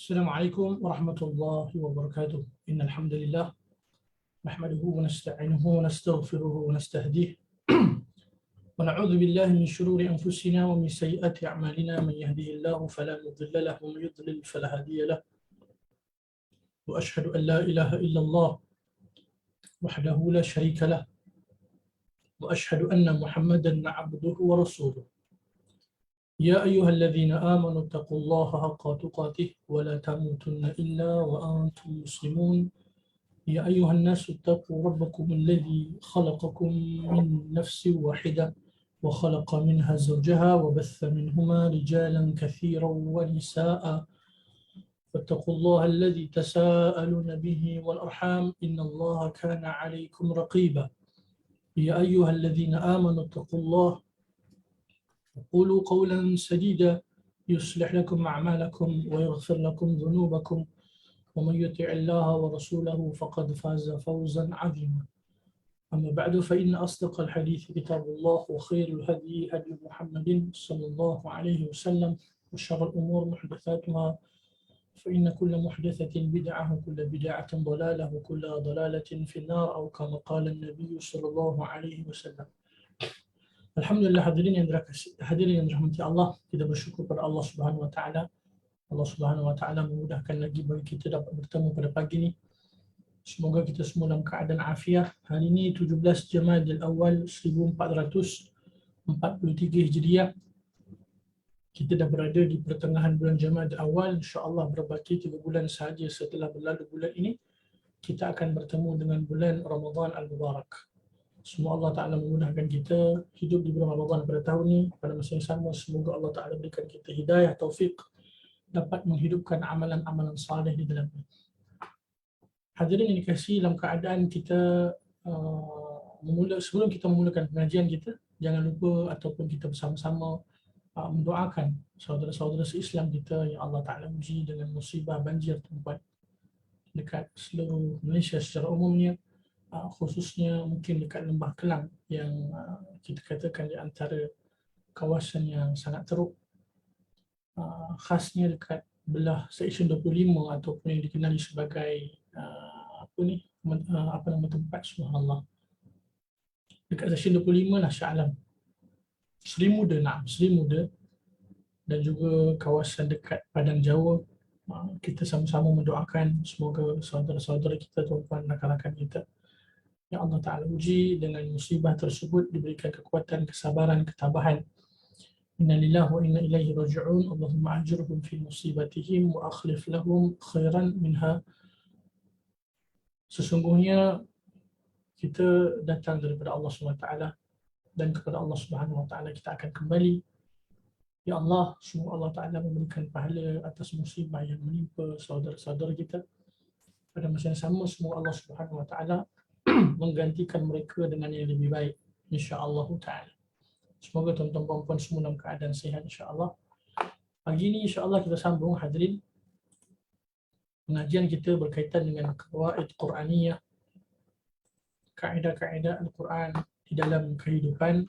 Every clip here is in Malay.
السلام عليكم ورحمة الله وبركاته. إن الحمد لله نحمده ونستعينه ونستغفره ونستهديه ونعوذ بالله من شرور أنفسنا ومن سيئات أعمالنا. من يهده الله فلا مضل له ومن يضلل فلا هادي له. وأشهد أن لا إله إلا الله وحده لا شريك له وأشهد أن محمدا عبده ورسوله. يا أيها الذين آمنوا اتقوا الله حق تقاته ولا تموتن إلا وأنتم مسلمون. يا أيها الناس اتقوا ربكم الذي خلقكم من نفس واحدة وخلق منها زوجها وبث منهما رجالا كثيرا ونساء فاتقوا الله الذي تساءلون به والأرحام إن الله كان عليكم رقيبا. يا أيها الذين آمنوا اتقوا الله وقولوا قولا سديدا يصلح لكم أعمالكم ويغفر لكم ذنوبكم ومن يطع الله ورسوله فقد فاز فوزا عظيما. أما بعد فإن أصدق الحديث كتاب الله وخير الهدي هدي محمد صلى الله عليه وسلم وشر الأمور محدثاتها فإن كل محدثة بدعة وكل بدعة ضلالة وكل ضلالة في النار أو كما قال النبي صلى الله عليه وسلم. Alhamdulillah, hadirin yang dirahmati Allah, kita bersyukur pada Allah Subhanahu wa taala. Allah Subhanahu wa taala memudahkan lagi bagi kita dapat bertemu pada pagi ini. Semoga kita semua dalam keadaan afiah. Hari ini 17 Jamadil Awal 1443 Hijriah. Kita dah berada di pertengahan bulan Jamadil Awal. Insya-Allah berbaki 3 bulan sahaja setelah berlalu bulan ini, kita akan bertemu dengan bulan Ramadan Al-Mubarak. Semoga Allah Ta'ala memudahkan kita hidup di bulan Ramadan pada tahun ini. Pada masa yang sama, semoga Allah Ta'ala berikan kita hidayah, taufik, dapat menghidupkan amalan-amalan saleh di dalamnya. Hadirin yang dikasihi, dalam keadaan kita sebelum kita memulakan pengajian kita, jangan lupa ataupun kita bersama-sama mendoakan saudara-saudara se-Islam kita yang Allah Ta'ala uji dengan musibah banjir tempat dekat seluruh Malaysia secara umumnya. Khususnya mungkin dekat Lembah Kelang yang kita katakan di antara kawasan yang sangat teruk, khasnya dekat belah Seksyen 25 ataupun yang dikenali sebagai apa nama tempat, subhanallah, dekat Seksyen 25 lah, Shah Alam, Seri Muda dan juga kawasan dekat Padang Jawa. Kita sama-sama mendoakan semoga saudara-saudara kita, tuan-tuan, rakan-rakan kita yang Allah Ta'ala uji dengan musibah tersebut diberikan kekuatan, kesabaran, ketabahan. Inna lillahi wa inna ilaihi raji'un. Allahumma ajurhum fi musibatihim wa akhlif lahum khairan minha. Sesungguhnya kita datang daripada Allah SWT dan kepada Allah SWT kita akan kembali. Ya Allah, semoga Allah Ta'ala memberikan pahala atas musibah yang menimpa saudara-saudara kita. Pada masa yang sama, semoga Allah SWT menggantikan mereka dengan yang lebih baik, insya-Allah ta'ala. Semoga tuan-tuan puan-puan semua dalam keadaan sihat, insya-Allah. Pagi ini insya-Allah kita sambung, hadirin. Pengajian kita berkaitan dengan qawaid Quraniyah, kaedah-kaedah Al-Quran di dalam kehidupan.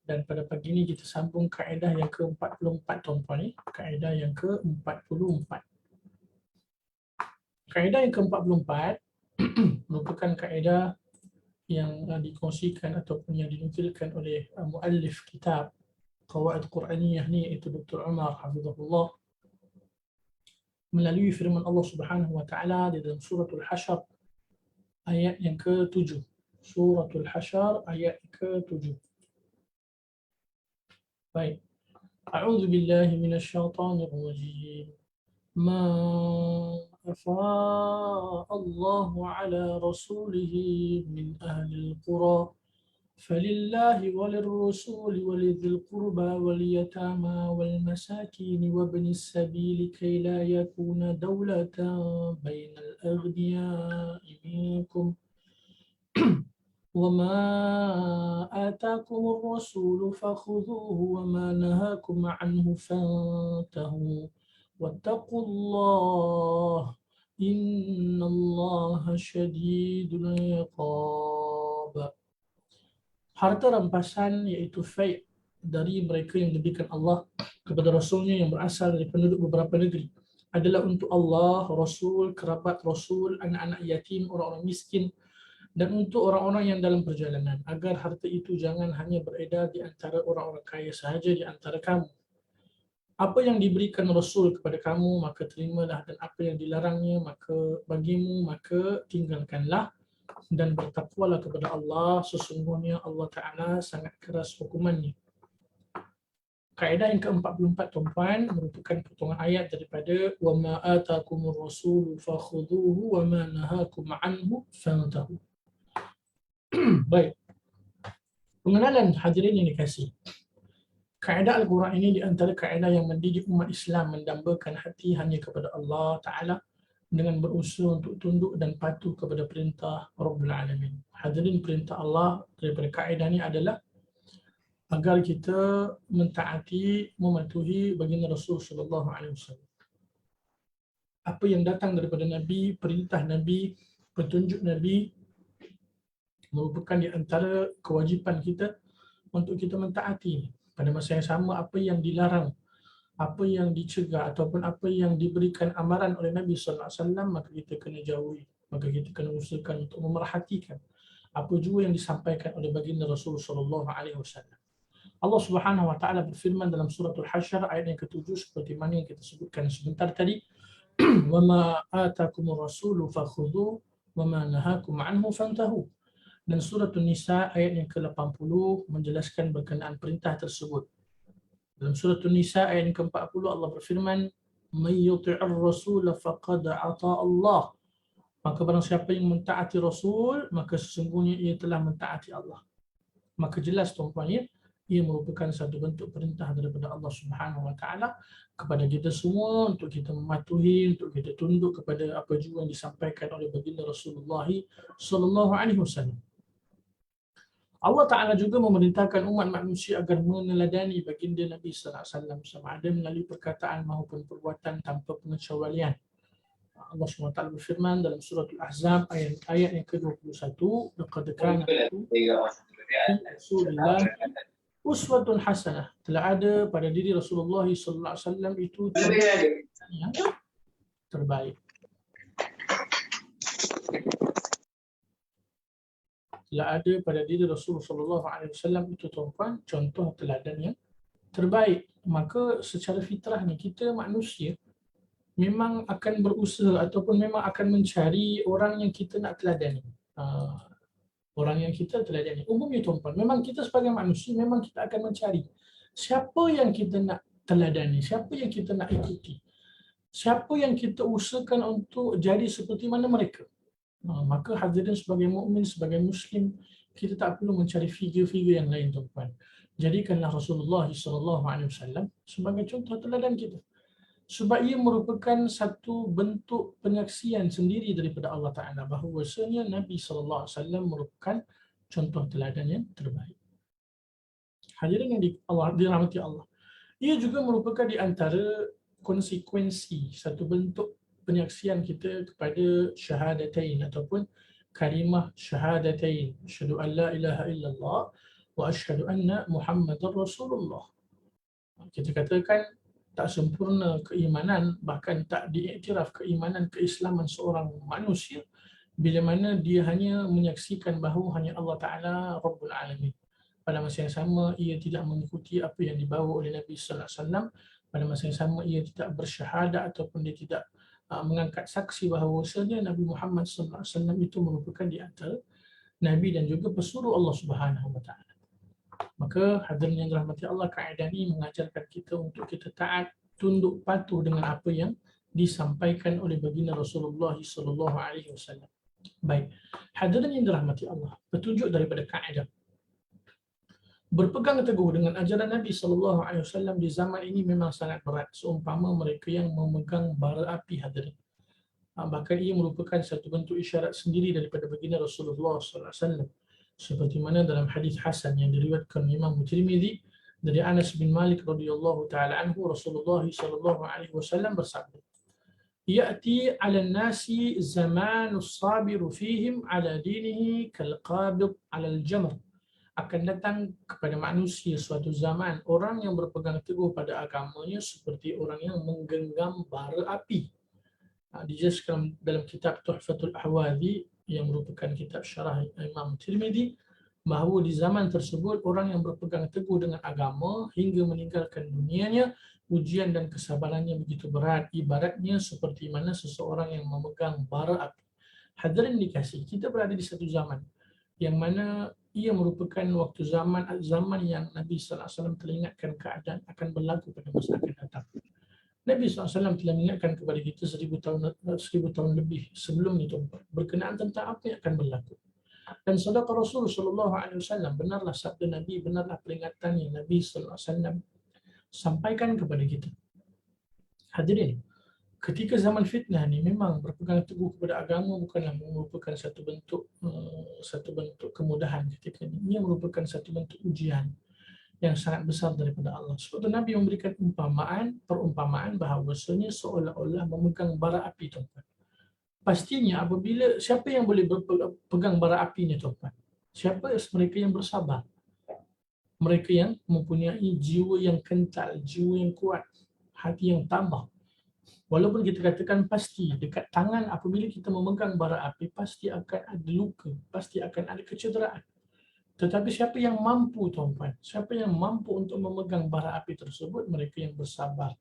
Dan pada pagi ini kita sambung kaedah yang ke-44, tuan-tuan. Kaedah yang ke-44. Kaedah yang ke-44 merupakan kaedah yang dikongsikan ataupun yang dinukilkan oleh muallif kitab Qawaid Quraniyah ni, iaitu Dr. Umar Hafizahullah, melalui firman Allah Subhanahu wa taala di dalam suratul Hasyr ayat yang ke-7. Suratul Hasyr ayat ke-7. Baik. A'udzu billahi minasyaitonir rajim. ما أفاء الله على رسوله من أهل القرى فلله وللرسول ولذي القربى واليتامى والمساكين وابن السبيل كي لا يكون دولة بين الأغنياء منكم وما آتاكم الرسول فخذوه وما نهاكم عنه فانتهوا واتقوا الله إن الله شديد العقاب. Harta rampasan iaitu fai' dari mereka yang diberikan Allah kepada Rasulnya yang berasal dari penduduk beberapa negeri adalah untuk Allah, Rasul, kerabat Rasul, anak-anak yatim, orang-orang miskin, dan untuk orang-orang yang dalam perjalanan, agar harta itu jangan hanya beredar di antara orang-orang kaya sahaja di antara kamu. Apa yang diberikan Rasul kepada kamu, maka terimalah, dan apa yang dilarangnya maka bagimu, maka tinggalkanlah, dan bertakwalah kepada Allah, sesungguhnya Allah Ta'ala sangat keras hukumannya. Kaedah yang ke-44 tuan-tuan merupakan potongan ayat daripada وَمَا آتَاكُمُ الرَّسُولُ فَخُذُوهُ وَمَا نَهَاكُمْ عَنْهُ فَانْتَهُوا. Baik. Pengenalan hadirin yang dikasihi. Kaedah Al-Quran ini di antara kaedah yang mendidik umat Islam mendambakan hati hanya kepada Allah Ta'ala dengan berusaha untuk tunduk dan patuh kepada perintah Rabbul Alamin. Hadirin, perintah Allah daripada kaedah ini adalah agar kita mentaati, mematuhi baginda Rasul sallallahu alaihi wasallam. Apa yang datang daripada Nabi, perintah Nabi, petunjuk Nabi merupakan di antara kewajipan kita untuk kita mentaati. Pada masa yang sama, apa yang dilarang, apa yang dicegah ataupun apa yang diberikan amaran oleh Nabi sallallahu alaihi wasallam, maka kita kena jauhi, maka kita kena usahakan untuk memerhatikan apa juga yang disampaikan oleh baginda Rasul sallallahu alaihi wasallam. Allah Subhanahu wa taala berfirman dalam surah Al-Hasyr ayat yang ke-7 seperti mana yang kita sebutkan sebentar tadi, "Wa ma atakumur rasulu fakhudhu wa ma nahakum anhu fantahu." Dan surah An-Nisa ayat yang ke-80 menjelaskan berkenaan perintah tersebut. Dalam surah An-Nisa ayat yang ke-40 Allah berfirman, "May yuti'ir rasula faqad ata Allah." Maka barang siapa yang mentaati Rasul, maka sesungguhnya ia telah mentaati Allah. Maka jelas tuan-tuan ya, ia merupakan satu bentuk perintah daripada Allah Subhanahu wa taala kepada kita semua untuk kita mematuhi, untuk kita tunduk kepada apa juga yang disampaikan oleh baginda Rasulullah sallallahu alaihi wasallam. Allah Taala juga memerintahkan umat manusia agar meneladani baginda Nabi sallallahu alaihi wasallam sama ada melalui perkataan maupun perbuatan tanpa pengecualian. Allah SWT berfirman dalam surah Al-Ahzab ayat yang ke-21, "Laqad kana lakum fi Rasulillah uswatun hasanah." Telah ada pada diri Rasulullah sallallahu alaihi wasallam itu contoh yang terbaik. Telah ada pada diri Rasulullah sallallahu alaihi wasallam itu tuan-tuan contoh teladan yang terbaik. Maka secara fitrahnya kita manusia memang akan berusaha ataupun memang akan mencari orang yang kita nak teladani. Orang yang kita teladani. Umumnya tuan-tuan, memang kita sebagai manusia memang kita akan mencari siapa yang kita nak teladani, siapa yang kita nak ikuti, siapa yang kita usahakan untuk jadi seperti mana mereka. Maka hadirin sebagai mukmin, sebagai muslim, kita tak perlu mencari figure-figure yang lain tuan-tuan. Jadikanlah Rasulullah SAW sebagai contoh teladan kita. Sebab ia merupakan satu bentuk penyaksian sendiri daripada Allah Ta'ala bahawasanya Nabi SAW merupakan contoh teladan yang terbaik. Hadirin yang dirahmati Allah. Ia juga merupakan di antara konsekuensi satu bentuk penyaksian kita kepada syahadatain ataupun kalimah syahadatain. Asyhadu an la ilaha illallah wa asyhadu anna Muhammadar Rasulullah. Kita katakan tak sempurna keimanan, bahkan tak diiktiraf keimanan keislaman seorang manusia bila mana dia hanya menyaksikan bahawa hanya Allah Ta'ala Rabbul Alamin. Pada masa yang sama, ia tidak mengikuti apa yang dibawa oleh Nabi Sallallahu Alaihi Wasallam. Pada masa yang sama, ia tidak bersyahadat ataupun dia tidak mengangkat saksi bahawasanya Nabi Muhammad Sallallahu Alaihi Wasallam itu merupakan di antara Nabi dan juga pesuruh Allah Subhanahu Wa Ta'ala. Maka hadirin yang dirahmati Allah, kaedah ini mengajarkan kita untuk kita taat, tunduk patuh dengan apa yang disampaikan oleh baginda Rasulullah sallallahu alaihi wasallam. Baik. Hadirin yang dirahmati Allah, petunjuk daripada kaedah berpegang teguh dengan ajaran Nabi sallallahu alaihi wasallam di zaman ini memang sangat berat, seumpama mereka yang memegang bara api hadirin. Bahkan ia merupakan satu bentuk isyarat sendiri daripada baginda Rasulullah sallallahu alaihi wasallam. Seperti mana dalam hadis hasan yang diriwayatkan Imam Tirmizi dari Anas bin Malik radhiyallahu taala anhu, Rasulullah sallallahu alaihi wasallam bersabda, "Ya'ti 'alan nasi zamanus sabiru fihim 'ala dinihi kal qabid 'ala al-jamr akan datang kepada manusia suatu zaman orang yang berpegang teguh pada agamanya seperti orang yang menggenggam bara api. Dijelaskan dalam kitab Tuhfatul Ahwazi yang merupakan kitab syarah Imam Tirmidzi bahawa di zaman tersebut orang yang berpegang teguh dengan agama hingga meninggalkan dunianya, ujian dan kesabarannya begitu berat, ibaratnya seperti mana seseorang yang memegang bara api. Hadirin dikasihi, kita berada di satu zaman yang mana ia merupakan waktu zaman yang Nabi sallallahu alaihi wasallam telah ingatkan keadaan akan berlaku pada masa akan datang. Nabi SAW telah mengingatkan kepada kita 1000 tahun lebih sebelum itu berkenaan tentang apa yang akan berlaku. Dan sadaqa Rasul SAW, benarlah sabda Nabi, benarlah peringatan yang Nabi SAW sampaikan kepada kita. Hadirin, ketika zaman fitnah ni memang berpegang teguh kepada agama bukanlah merupakan satu bentuk kemudahan ketika ini. Ia merupakan satu bentuk ujian yang sangat besar daripada Allah. Sebab itu Nabi memberikan perumpamaan bahawasanya seolah-olah memegang bara api, tuan-tuan. Pastinya apabila siapa yang boleh berpegang bara api ni, tuan-tuan? Siapa mereka yang bersabar? Mereka yang mempunyai jiwa yang kental, jiwa yang kuat, hati yang tabah. Walaupun kita katakan pasti dekat tangan apabila kita memegang bara api pasti akan ada luka, pasti akan ada kecederaan. Tetapi siapa yang mampu, tuan-tuan? Siapa yang mampu untuk memegang bara api tersebut? Mereka yang bersabar.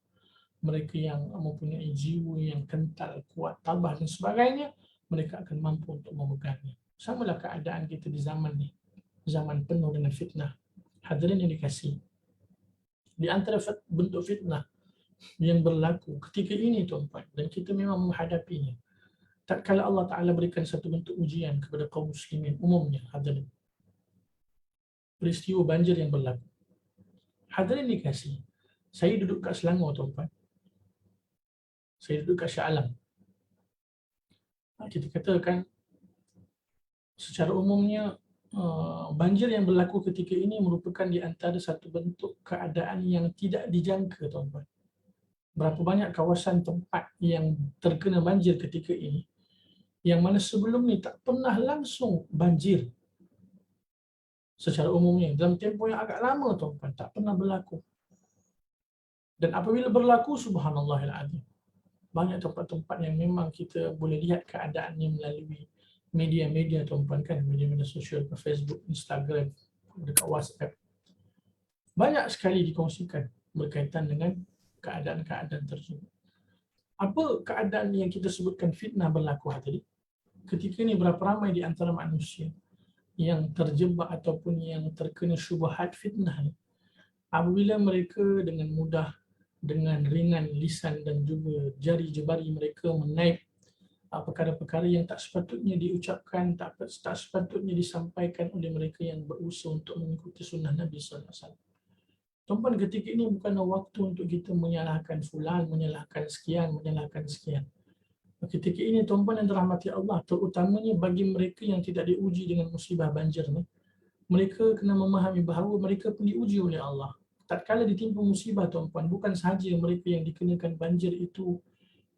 Mereka yang mempunyai jiwa yang kental, kuat, tabah dan sebagainya, mereka akan mampu untuk memegangnya. Samalah keadaan kita di zaman ni. Zaman penuh dengan fitnah. Hadirin yang dikasihi. Di antara bentuk fitnah yang berlaku ketika ini, tuan-tuan, dan kita memang menghadapinya. Tatkala Allah Ta'ala berikan satu bentuk ujian kepada kaum muslimin umumnya, hadirin. Peristiwa banjir yang berlaku. Hadirin dikasihi, saya duduk kat Selangor, tuan-tuan. Saya duduk kat Shah Alam. Kita katakan secara umumnya banjir yang berlaku ketika ini merupakan di antara satu bentuk keadaan yang tidak dijangka, tuan-tuan. Berapa banyak kawasan tempat yang terkena banjir ketika ini yang mana sebelum ni tak pernah langsung banjir secara umumnya dalam tempoh yang agak lama, tuan-tuan, tak pernah berlaku. Dan apabila berlaku, subhanallahil azim, banyak tempat-tempat yang memang kita boleh lihat keadaannya melalui media-media, tuan-tuan, kan, media-media sosial, Facebook, Instagram, dekat WhatsApp. Banyak sekali dikongsikan berkaitan dengan keadaan-keadaan tersebut. Apa keadaan yang kita sebutkan fitnah berlaku tadi? Ketika ini berapa ramai di antara manusia yang terjebak ataupun yang terkena syubhat fitnah ni. Apabila mereka dengan mudah, dengan ringan lisan dan juga jari jebari mereka menaip perkara-perkara yang tak sepatutnya diucapkan, tak sepatutnya disampaikan oleh mereka yang berusaha untuk mengikuti sunnah Nabi SAW. Tuan-tuan, ketika ini bukanlah waktu untuk kita menyalahkan fulan, menyalahkan sekian. Ketika ini, tuan-tuan yang dirahmati Allah, terutamanya bagi mereka yang tidak diuji dengan musibah banjir ni, mereka kena memahami bahawa mereka pun diuji oleh Allah. Tatkala ditimpa musibah, tuan-tuan, bukan sahaja mereka yang dikenakan banjir itu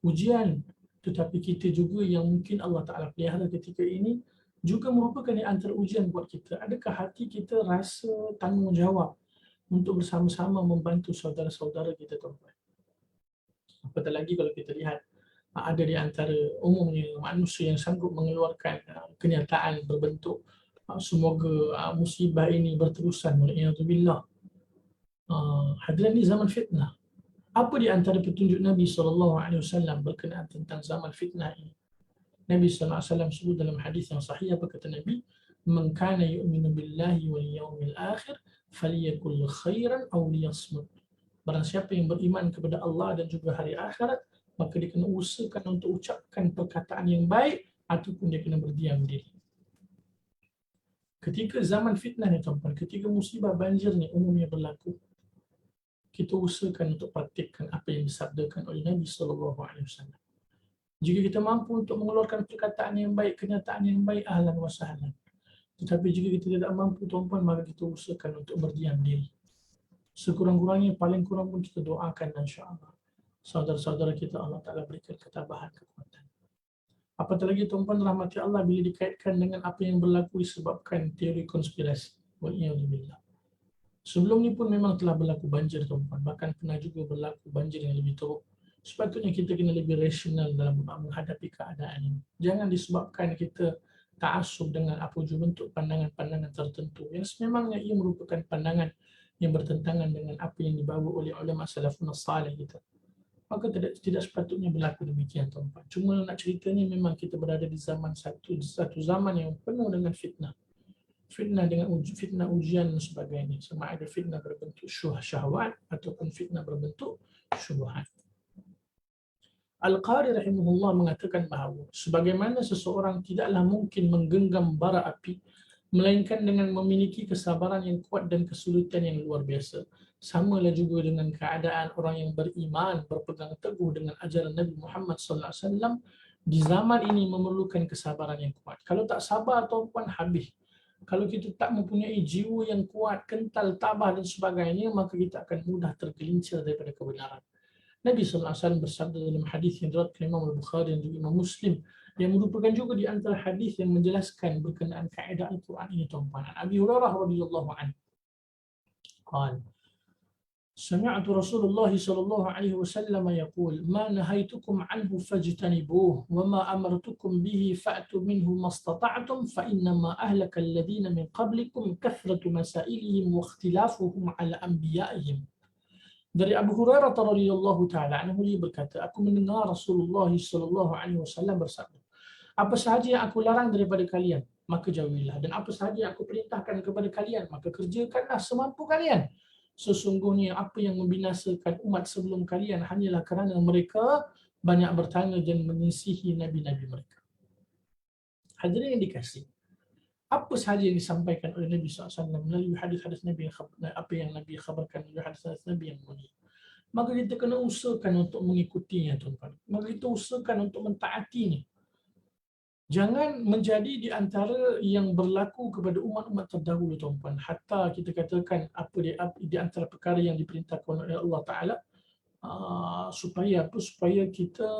ujian, tetapi kita juga yang mungkin Allah Ta'ala pelihara ketika ini juga merupakan di antara ujian buat kita. Adakah hati kita rasa tanggungjawab untuk bersama-sama membantu saudara-saudara kita, tuan-tuan? Apatah lagi kalau kita lihat ada di antara umumnya manusia yang sanggup mengeluarkan kenyataan berbentuk semoga musibah ini berterusan, waliyadzubillah. Hadirin di zaman fitnah. Apa di antara petunjuk Nabi SAW berkenaan tentang zaman fitnah ini? Nabi SAW sebut dalam hadis yang sahih, apa kata Nabi? Man kana yu'minu billahi wal yawmil akhir falyakul khairan aw liyasmut. Barang siapa yang beriman kepada Allah dan juga hari akhirat, maka dia kena usahakan untuk ucapkan perkataan yang baik ataupun dia kena berdiam diri. Ketika zaman fitnah ni, tuan-tuan, ketika musibah banjir ni umumnya berlaku, kita usahakan untuk praktikkan apa yang disabdakan oleh Nabi SAW. Jika kita mampu untuk mengeluarkan perkataan yang baik, kenyataan yang baik, ahlan wa sahlan. Tetapi jika kita tidak mampu, tuan-tuan, maka kita usahakan untuk berdiam diri. Sekurang-kurangnya, paling kurang pun kita doakan, insya-Allah saudara-saudara kita Allah Ta'ala berikan ketabahan, kekuatan. Apatah lagi, tuan-tuan rahmati Allah, bila dikaitkan dengan apa yang berlaku disebabkan teori konspirasi. Wal'iyadzubillah. Sebelum ni pun memang telah berlaku banjir, tuan-tuan. Bahkan pernah juga berlaku banjir yang lebih teruk. Sepatutnya kita kena lebih rasional dalam menghadapi keadaan ini. Jangan disebabkan kita ta'assub dengan apa jua bentuk pandangan-pandangan tertentu yang sememangnya ia merupakan pandangan yang bertentangan dengan apa yang dibawa oleh ulama salafun salih kita. Maka tidak sepatutnya berlaku demikian, tuan-tuan. Cuma nak ceritanya memang kita berada di zaman satu zaman yang penuh dengan fitnah. Fitnah dengan fitnah ujian dan sebagainya. Sama ada fitnah berbentuk syahwat ataupun fitnah berbentuk syubhat. Al-Qari rahimahullah mengatakan bahawa sebagaimana seseorang tidaklah mungkin menggenggam bara api melainkan dengan memiliki kesabaran yang kuat dan kesulitan yang luar biasa. Samalah juga dengan keadaan orang yang beriman berpegang teguh dengan ajaran Nabi Muhammad sallallahu alaihi wasallam di zaman ini memerlukan kesabaran yang kuat. Kalau tak sabar, tuan-tuan, habis. Kalau kita tak mempunyai jiwa yang kuat, kental, tabah dan sebagainya, maka kita akan mudah tergelincir daripada kebenaran. Nabi SAW bersabda dalam hadis yang diriwayatkan Imam Al-Bukhari dan juga Imam Muslim, yang merupakan juga di antara hadis yang menjelaskan berkenaan kaedah Al-Quran ini, tuan-tuan. Abi Hurairah radhiyallahu anhu qala سمعت رسول الله صلى الله عليه وسلم يقول ما نهيتكم عنه فاجتنبوه وما أمرتكم به فأتوا منه ما استطعتم فإنما أهلك الذين من قبلكم كثرة مسائلهم واختلافهم على أنبيائهم. Dari Abu Hurairah radhiyallahu taala anhu dia berkata, aku mendengar Rasulullah sallallahu alaihi wasallam bersabda, apa sahaja yang aku larang daripada kalian, maka jauhilah, dan apa sahaja yang aku perintahkan kepada kalian, maka kerjakanlah semampu kalian. Sesungguhnya apa yang membinasakan umat sebelum kalian hanyalah kerana mereka banyak bertanya dan menyisihi nabi-nabi mereka. Hadirin yang dikasihi, apa sahaja yang disampaikan oleh Nabi SAW melalui hadis-hadis Nabi, apa yang Nabi khabarkan melalui hadis-hadis Nabi yang mulia, maka kita kena usahakan untuk mengikutinya, tuan-tuan. Maka kita usahakan untuk mentaatinya. Jangan menjadi di antara yang berlaku kepada umat-umat terdahulu, tuan-tuan. Hatta kita katakan di antara perkara yang diperintahkan oleh Allah Ta'ala, supaya kita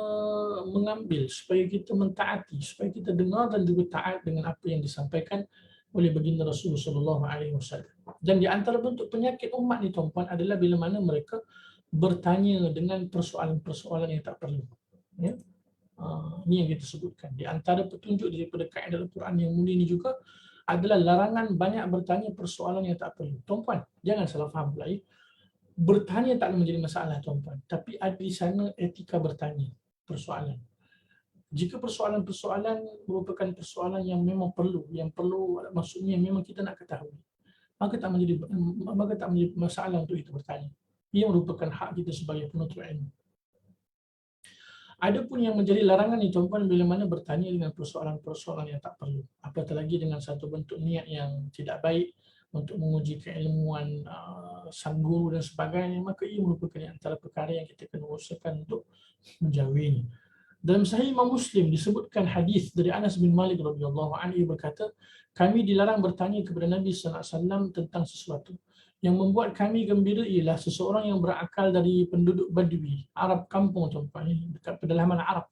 mengambil, supaya kita mentaati, supaya kita dengar dan juga taat dengan apa yang disampaikan oleh baginda Rasulullah sallallahu alaihi wasallam. Dan di antara bentuk penyakit umat ni, tuan-tuan, adalah bila mana mereka bertanya dengan persoalan-persoalan yang tak perlu. Ya. Ini yang kita sebutkan. Di antara petunjuk daripada kaedah Al-Quran yang mulia ini juga adalah larangan banyak bertanya persoalan yang tak perlu. Tuan-tuan, jangan salah faham pula. Bertanya tak menjadi masalah, tuan-tuan. Tapi ada di sana etika bertanya persoalan. Jika persoalan-persoalan merupakan persoalan yang memang perlu, maksudnya memang kita nak ketahui, maka tak menjadi masalah untuk kita bertanya. Ia merupakan hak kita sebagai penuntut ilmu. Ada pun yang menjadi larangan ni, tuan-tuan, bila mana bertanya dengan persoalan-persoalan yang tak perlu. Apatah lagi dengan satu bentuk niat yang tidak baik untuk menguji keilmuan sang guru dan sebagainya, maka ia merupakan antara perkara yang kita kena usahakan untuk menjauhinya. Dalam Sahih Imam Muslim disebutkan hadis dari Anas bin Malik radhiyallahu anhu berkata, kami dilarang bertanya kepada Nabi sallallahu alaihi wasallam tentang sesuatu. Yang membuat kami gembira ialah seseorang yang berakal dari penduduk Badui, Arab kampung, tuan-tuan, dekat pedalaman Arab,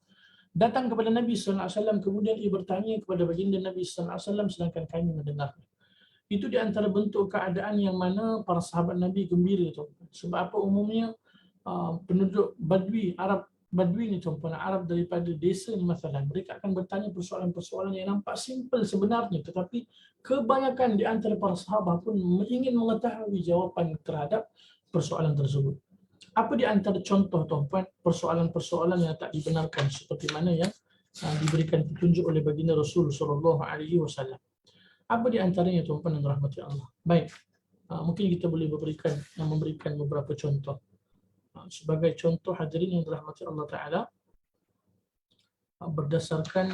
datang kepada Nabi sallallahu alaihi wasallam, kemudian ia bertanya kepada baginda Nabi sallallahu alaihi wasallam sedangkan kami mendengar. Itu di antara bentuk keadaan yang mana para sahabat Nabi gembira, tuan-tuan. Sebab apa? Umumnya penduduk Badui, Arab Badui ni, tuan-tuan, Arab daripada desa ni masalah, mereka akan bertanya persoalan-persoalan yang nampak simple sebenarnya, tetapi kebanyakan di antara para sahabat pun ingin mengetahui jawapan terhadap persoalan tersebut. Apa di antara contoh, tuan-tuan, persoalan-persoalan yang tak dibenarkan seperti mana yang diberikan petunjuk oleh baginda Rasul sallallahu alaihi wasallam? Apa di antaranya, tuan-tuan yang dirahmati Allah? Baik, mungkin kita boleh memberikan beberapa contoh. Sebagai contoh, hadirin yang dirahmati Allah Ta'ala, berdasarkan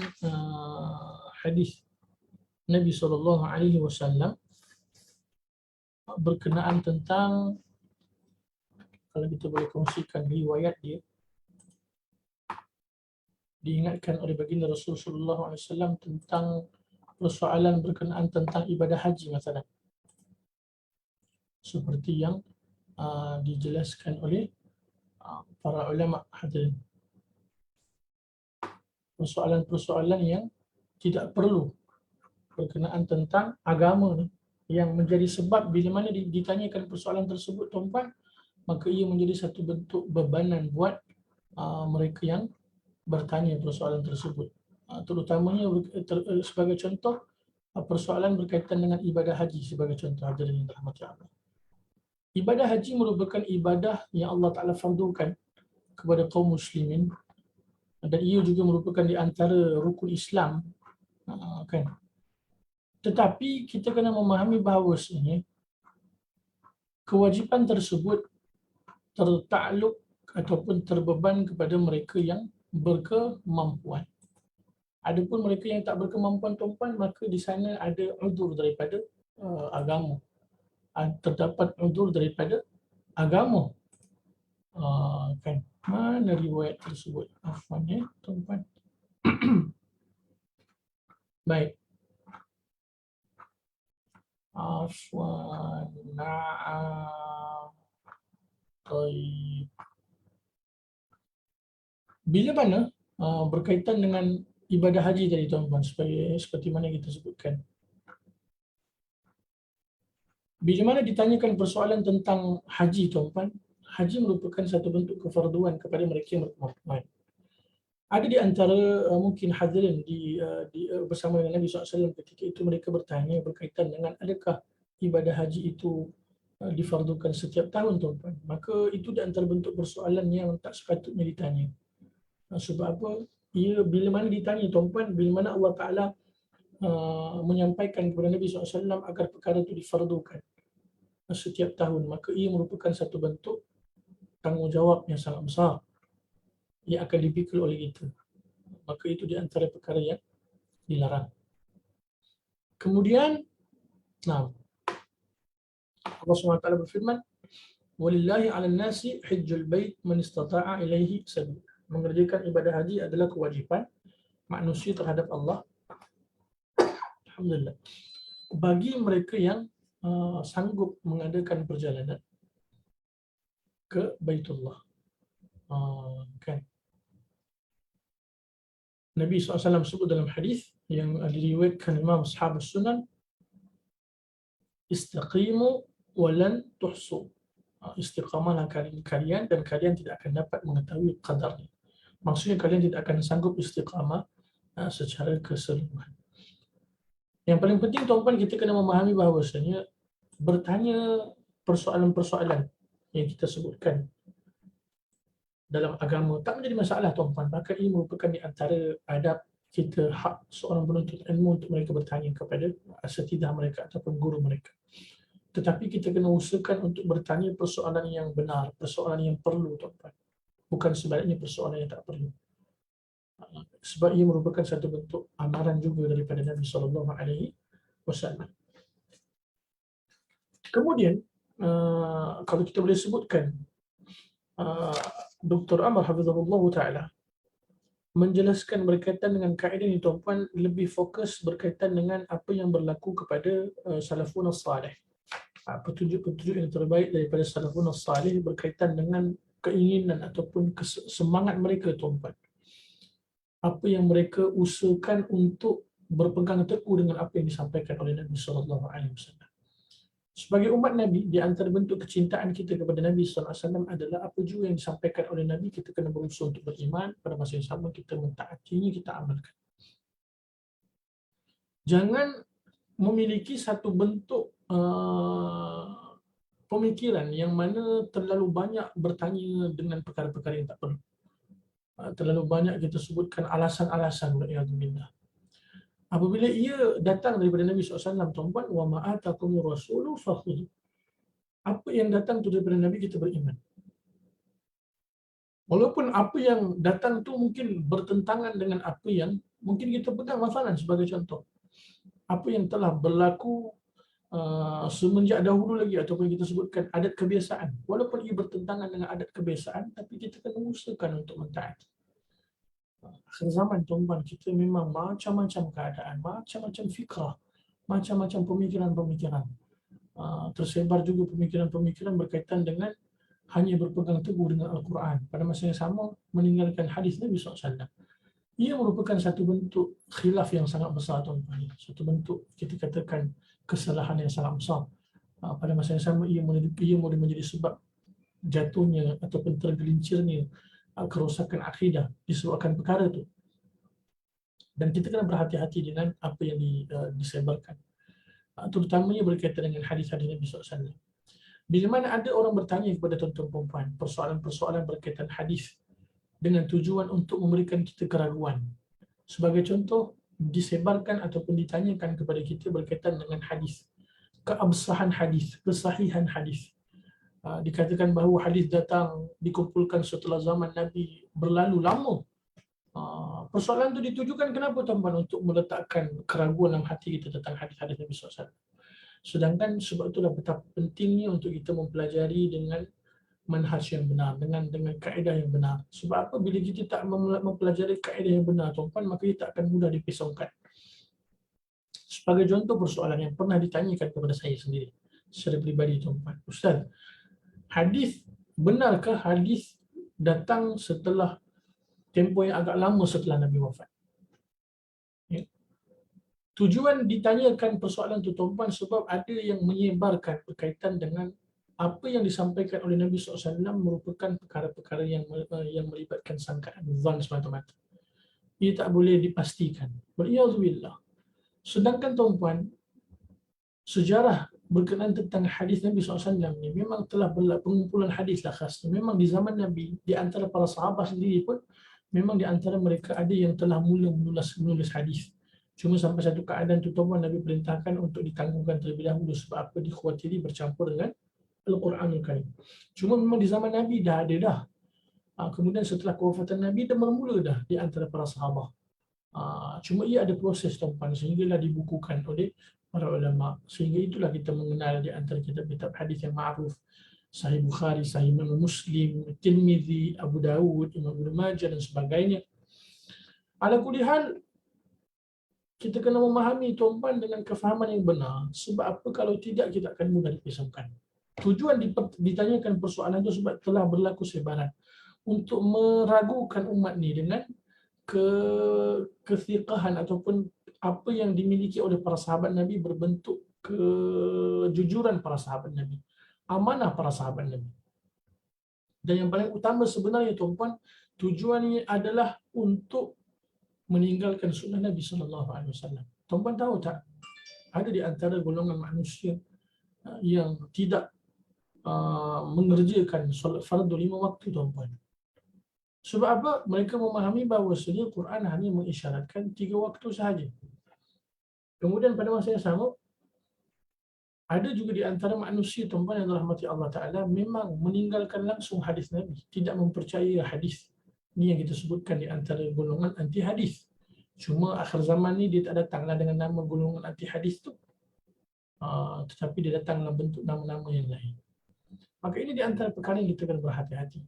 hadis Nabi SAW berkenaan tentang, kalau kita boleh kongsikan riwayat dia, diingatkan oleh baginda Rasulullah SAW tentang persoalan berkenaan tentang ibadah haji masalah, seperti yang dijelaskan oleh para ulama. Hadirin, persoalan-persoalan yang tidak perlu berkenaan tentang agama ni, yang menjadi sebab bila mana ditanyakan persoalan tersebut tuan-tuan, maka ia menjadi satu bentuk bebanan buat mereka yang bertanya persoalan tersebut. Terutamanya sebagai contoh, persoalan berkaitan dengan ibadah haji sebagai contoh, hadirin yang dirahmati Allah. Ibadah haji merupakan ibadah yang Allah Ta'ala fardukan kepada kaum muslimin, dan ia juga merupakan di antara rukun Islam, kan. Tetapi kita kena memahami bahawasanya kewajipan tersebut tertakluk ataupun terbeban kepada mereka yang berkemampuan. Adapun mereka yang tak berkemampuan tuan-tuan, maka di sana ada udzur daripada agama. Terdapat udzur daripada agama. Kan. Mana riwayat tersebut? Afwan ya, tuan-tuan. Baik. Afwan. Na'am. Baik. Bila mana berkaitan dengan ibadah haji tadi tuan-tuan, seperti mana kita sebutkan. Bila mana ditanyakan persoalan tentang haji tuan-tuan, haji merupakan satu bentuk kefarduan kepada mereka yang berkemampuan. Ada di antara mungkin hadirin bersama dengan Nabi SAW ketika itu mereka bertanya berkaitan dengan adakah ibadah haji itu difardukan setiap tahun tuan-tuan. Maka itu di antara bentuk persoalan yang tak sepatutnya ditanya. Sebab apa? Ia bila mana ditanya tuan-tuan, bila mana Allah Ta'ala menyampaikan kepada Nabi SAW agar perkara itu difardukan setiap tahun, maka ia merupakan satu bentuk tanggungjawab yang sangat besar yang akan dipikul oleh kita. Maka itu di antara perkara yang dilarang. Kemudian, Allah SWT berfirman, "Walillahi 'alan nasi hajjul bait man istata'a ilaihi sabila." Mengerjakan ibadah haji adalah kewajipan manusia terhadap Allah. Alhamdulillah. Bagi mereka yang sanggup mengadakan perjalanan ke Baitullah. Kan? Nabi SAW sebut dalam hadis yang diriwayatkan Imam Ashabus Sunan, "Istaqimu walan tuhsu." Istiqamahlah kalian dan kalian tidak akan dapat mengetahui qadarnya. Maksudnya kalian tidak akan sanggup istiqamah secara keseluruhan. Yang paling penting tuan-tuan, kita kena memahami bahawasanya bertanya persoalan-persoalan yang kita sebutkan dalam agama tak menjadi masalah tuan-tuan. Maka ini merupakan di antara adab kita, hak seorang penuntut ilmu untuk mereka bertanya kepada asatidzah mereka ataupun guru mereka. Tetapi kita kena usahakan untuk bertanya persoalan yang benar, persoalan yang perlu tuan-tuan. Bukan sebaliknya persoalan yang tak perlu. Sebab ia merupakan satu bentuk amaran juga daripada Nabi SAW. Kemudian, kalau kita boleh sebutkan, Dr. Amar Hafizahullah Ta'ala menjelaskan berkaitan dengan kaedah ini tuan-tuan, lebih fokus berkaitan dengan apa yang berlaku kepada salafun as-salih. Petunjuk-petunjuk yang terbaik daripada salafun as-salih berkaitan dengan keinginan ataupun semangat mereka tuan-tuan. Apa yang mereka usahakan untuk berpegang teguh dengan apa yang disampaikan oleh Nabi SAW. Sebagai umat Nabi, di antara bentuk kecintaan kita kepada Nabi SAW adalah apa juga yang disampaikan oleh Nabi, kita kena berusaha untuk beriman, pada masa yang sama kita mentaatinya, kita amalkan. Jangan memiliki satu bentuk pemikiran yang mana terlalu banyak bertanya dengan perkara-perkara yang tak perlu. Terlalu banyak kita sebutkan alasan-alasan. Apabila ia datang daripada Nabi SAW, tuan-tuan, wa ma'atakumur rasulu fakhudhu. Apa yang datang tu daripada Nabi, kita beriman. Walaupun apa yang datang tu mungkin bertentangan dengan apa yang mungkin kita pegang, masalah sebagai contoh. Apa yang telah berlaku semenjak dahulu lagi, ataupun kita sebutkan adat kebiasaan. Walaupun ia bertentangan dengan adat kebiasaan, tapi kita kena usahakan untuk mentaati. Akhir zaman tuan-tuan, kita memang macam-macam keadaan, macam-macam fikrah, macam-macam pemikiran-pemikiran. Tersebar juga pemikiran-pemikiran berkaitan dengan hanya berpegang teguh dengan Al-Quran. Pada masa yang sama, meninggalkan hadis Nabi SAW. Ia merupakan satu bentuk khilaf yang sangat besar, tuan-tuan. Satu bentuk kita katakan kesalahan yang sangat besar. Pada masa yang sama ia boleh menjadi sebab jatuhnya ataupun tergelincirnya kerosakan akidah disebabkan perkara itu. Dan kita kena berhati-hati dengan apa yang disebarkan. Terutamanya berkaitan dengan hadis-hadis Nabi SAW. Bila mana ada orang bertanya kepada tuan-tuan perempuan persoalan-persoalan berkaitan hadis dengan tujuan untuk memberikan kita keraguan. Sebagai contoh, disebarkan ataupun ditanyakan kepada kita berkaitan dengan hadis, keabsahan hadis, kesahihan hadis. Dikatakan bahawa hadis datang dikumpulkan setelah zaman Nabi berlalu lama. Persoalan itu ditujukan kenapa, tuan-tuan? Untuk meletakkan keraguan dalam hati kita tentang hadis-hadis Nabi SAW. Sedangkan sebab itulah betapa pentingnya untuk kita mempelajari dengan manhaj yang benar, dengan kaedah yang benar. Sebab apa? Bila kita tak mempelajari kaedah yang benar, tuan-tuan, maka kita akan mudah dipisaukan. Sebagai contoh persoalan yang pernah ditanyakan kepada saya sendiri secara peribadi, tuan-tuan. Ustaz, hadis, benarkah hadis datang setelah tempoh yang agak lama setelah Nabi wafat? Ya. Tujuan ditanyakan persoalan itu, tuan-tuan, sebab ada yang menyebarkan berkaitan dengan apa yang disampaikan oleh Nabi SAW merupakan perkara-perkara yang melibatkan sangkaan zan semata-mata. Ia tak boleh dipastikan. Waliyadzubillah. Sedangkan, tuan-tuan, sejarah berkenaan tentang hadis Nabi SAW ni memang telah berlaku, pengumpulan hadis lah khasnya. Memang di zaman Nabi, di antara para sahabat sendiri pun, memang di antara mereka ada yang telah mula menulis hadis. Cuma sampai satu keadaan tu, tuan-tuan, Nabi perintahkan untuk ditanggungkan terlebih dahulu sebab apa? Dikhawatiri bercampur dengan Al-Quranul Karim. Cuma memang di zaman Nabi dah ada dah. Kemudian setelah kewafatan Nabi, dah bermula dah di antara para sahabat. Cuma ia ada proses, tuan-tuan, sehinggalah dibukukan oleh para ulama. Sehingga itulah kita mengenal di antara kitab-kitab hadis yang ma'ruf. Sahih Bukhari, Sahih Imam Muslim, Tirmizi, Abu Dawud, Imam Ibn Majah dan sebagainya. Ala kulli hal, kita kena memahami, tuan-tuan, dengan kefahaman yang benar. Sebab apa? Kalau tidak, kita akan mudah dipisahkan. Tujuan ditanyakan persoalan itu sebab telah berlaku sebaran untuk meragukan umat ni dengan kethiqahan ataupun apa yang dimiliki oleh para sahabat Nabi berbentuk kejujuran para sahabat Nabi, amanah para sahabat Nabi. Dan yang paling utama sebenarnya, tuan-tuan, tujuannya adalah untuk meninggalkan sunnah Nabi SAW. Tuan-tuan tahu tak, ada di antara golongan manusia yang tidak mengerjakan solat fardu 5 waktu, tuan-tuan. Sebab apa? Mereka memahami bahawa sebenarnya Quran hanya mengisyaratkan 3 waktu sahaja. Kemudian pada masa yang sama, ada juga di antara manusia, tuan-tuan, yang dirahmati Allah Ta'ala, memang meninggalkan langsung hadis Nabi, tidak mempercayai hadis. Ini yang kita sebutkan di antara golongan anti hadis. Cuma akhir zaman ni dia tak datanglah dengan nama golongan anti hadis tu, tetapi dia datang dalam bentuk nama-nama yang lain. Maka ini di antara perkara yang kita kena berhati-hati.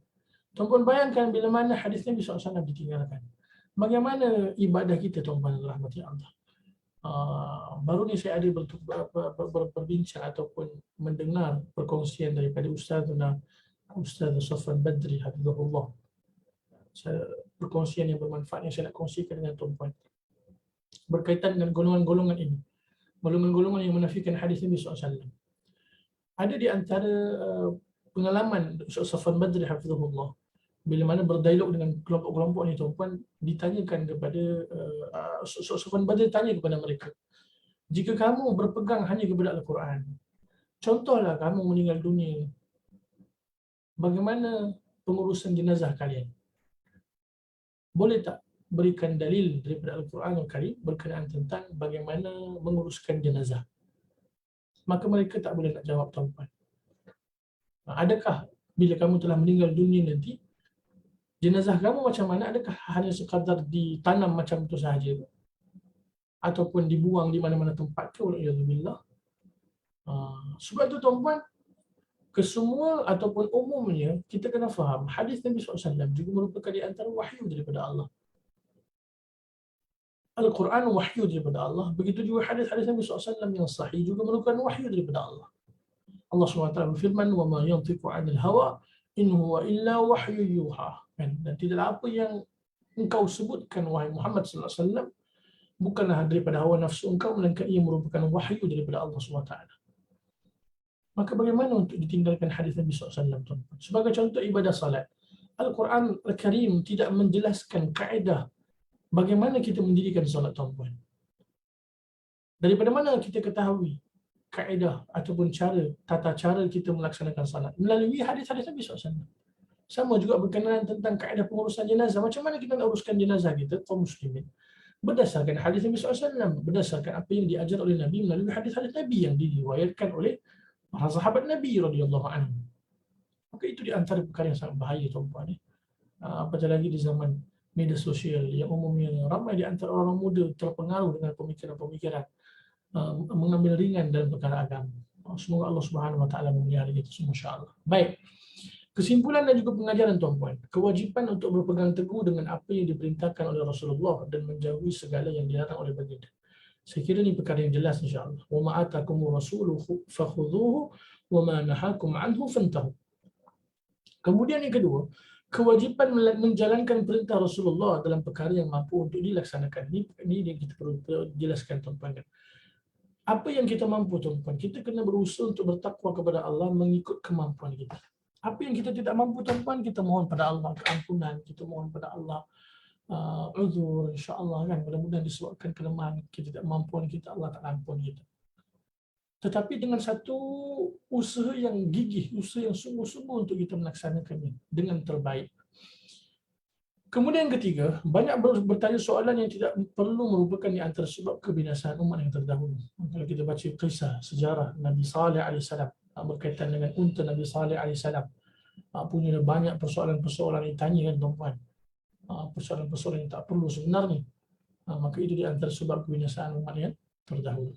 Tuan-tuan, bayangkan bila mana hadis Nabi SAW ditinggalkan. Bagaimana ibadah kita, tuan-tuan, rahmati Allah. Baru ni saya ada berbincang ataupun mendengar perkongsian daripada Ustaz Safwan Badri, hafizahullah. Perkongsian yang bermanfaat yang saya nak kongsikan dengan tuan-tuan berkaitan dengan golongan-golongan ini. Golongan-golongan yang menafikan hadis Nabi SAW. Ada di antara pengalaman Ustaz Safwan Badri, hafizahullah, bila mana berdialog dengan kelompok-kelompok ni, tuan-tuan, ditanyakan kepada Ustaz Safwan Badri tanya kepada mereka, jika kamu berpegang hanya kepada Al-Quran, contohlah kamu meninggal dunia, bagaimana pengurusan jenazah kalian? Boleh tak berikan dalil daripada Al-Quran Al-Karim berkenaan tentang bagaimana menguruskan jenazah? Maka mereka tak boleh nak jawab, tuan-tuan. Adakah bila kamu telah meninggal dunia nanti, jenazah kamu macam mana? Adakah hanya sekadar ditanam macam itu sahaja, ataupun dibuang di mana-mana tempat ke? Waliyadzubillah. Sebab itu, tuan-tuan, kesemua ataupun umumnya kita kena faham hadis Nabi SAW juga merupakan di antara wahyu daripada Allah. Al-Quran wahyu daripada Allah. Begitu juga hadis-hadis Nabi SAW yang sahih juga merupakan wahyu daripada Allah. Allah SWT berfirman, وَمَا يَنْطِقُ عَنِ الْهَوَىٰ إِنْ هُوَ إِلَّا وَحْيُ يُوحَىٰ. Dan tidaklah apa yang engkau sebutkan wahai Muhammad sallallahu alaihi wasallam bukanlah daripada hawa nafsu engkau, melainkan ia merupakan wahyu daripada Allah SWT. Maka bagaimana untuk ditinggalkan hadis Nabi SAW, tuan-tuan? Sebagai contoh ibadah salat, Al-Quran Al-Karim tidak menjelaskan kaedah bagaimana kita mendirikan salat, tuan-tuan. Daripada mana kita ketahui kaedah ataupun tata cara kita melaksanakan salat? Melalui hadis-hadis Nabi SAW. Sama juga berkenaan tentang kaedah pengurusan jenazah. Macam mana kita nak uruskan jenazah kita, kaum muslimin? Berdasarkan hadis Nabi SAW, berdasarkan apa yang diajar oleh Nabi melalui hadis-hadis Nabi yang diriwayatkan oleh para sahabat Nabi radhiyallahu anhu. Maka itu di antara perkara yang sangat bahaya, tuan-tuan. Apatah lagi di zaman media sosial yang umumnya ramai di antara orang muda terpengaruh dengan pemikiran-pemikiran mengambil ringan dalam perkara agama. Semoga Allah Subhanahu Wa Taala memelihara kita semua, insya-Allah. Baik. Kesimpulan dan juga pengajaran, tuan-puan, kewajipan untuk berpegang teguh dengan apa yang diperintahkan oleh Rasulullah dan menjauhi segala yang dilarang oleh baginda. Saya kira ini perkara yang jelas, insya-Allah. Wa ma atakumur rasuluhu fakhudhuhu wa ma nahakum anhu fantahu. Kemudian yang kedua, kewajipan menjalankan perintah Rasulullah dalam perkara yang mampu untuk dilaksanakan. Ini yang kita perlu jelaskan, tuan-puan. Apa yang kita mampu, tuan-puan, kita kena berusaha untuk bertakwa kepada Allah mengikut kemampuan kita. Apa yang kita tidak mampu, tuan-puan, kita mohon pada Allah keampunan, kita mohon pada Allah uzur, insya-Allah kan. Mudah-mudahan disebabkan kelemahan kita, tidak mampuan kita, Allah tak ampun kita. Tetapi dengan satu usaha yang gigih, usaha yang sungguh-sungguh untuk kita melaksanakannya dengan terbaik. Kemudian yang ketiga, banyak bertanya soalan yang tidak perlu merupakan di antara sebab kebinasaan umat yang terdahulu. Kalau kita baca kisah sejarah Nabi Saleh alaihissalam berkaitan dengan unta Nabi Saleh alaihissalam, punya banyak persoalan-persoalan yang ditanya, kan, tuan-tuan. Persoalan-persoalan yang tak perlu sebenarnya. Maka itu di antara sebab kebinasaan umat yang terdahulu.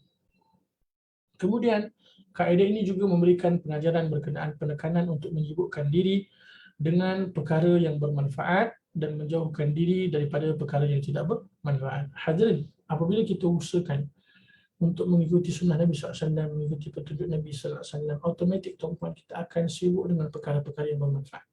Kemudian kaedah ini juga memberikan pengajaran berkenaan penekanan untuk menyibukkan diri dengan perkara yang bermanfaat dan menjauhkan diri daripada perkara yang tidak bermanfaat. Hadirin, apabila kita usahakan untuk mengikuti sunnah Nabi SAW, mengikuti petunjuk Nabi SAW, automatik, tuan-tuan, kita akan sibuk dengan perkara-perkara yang bermanfaat.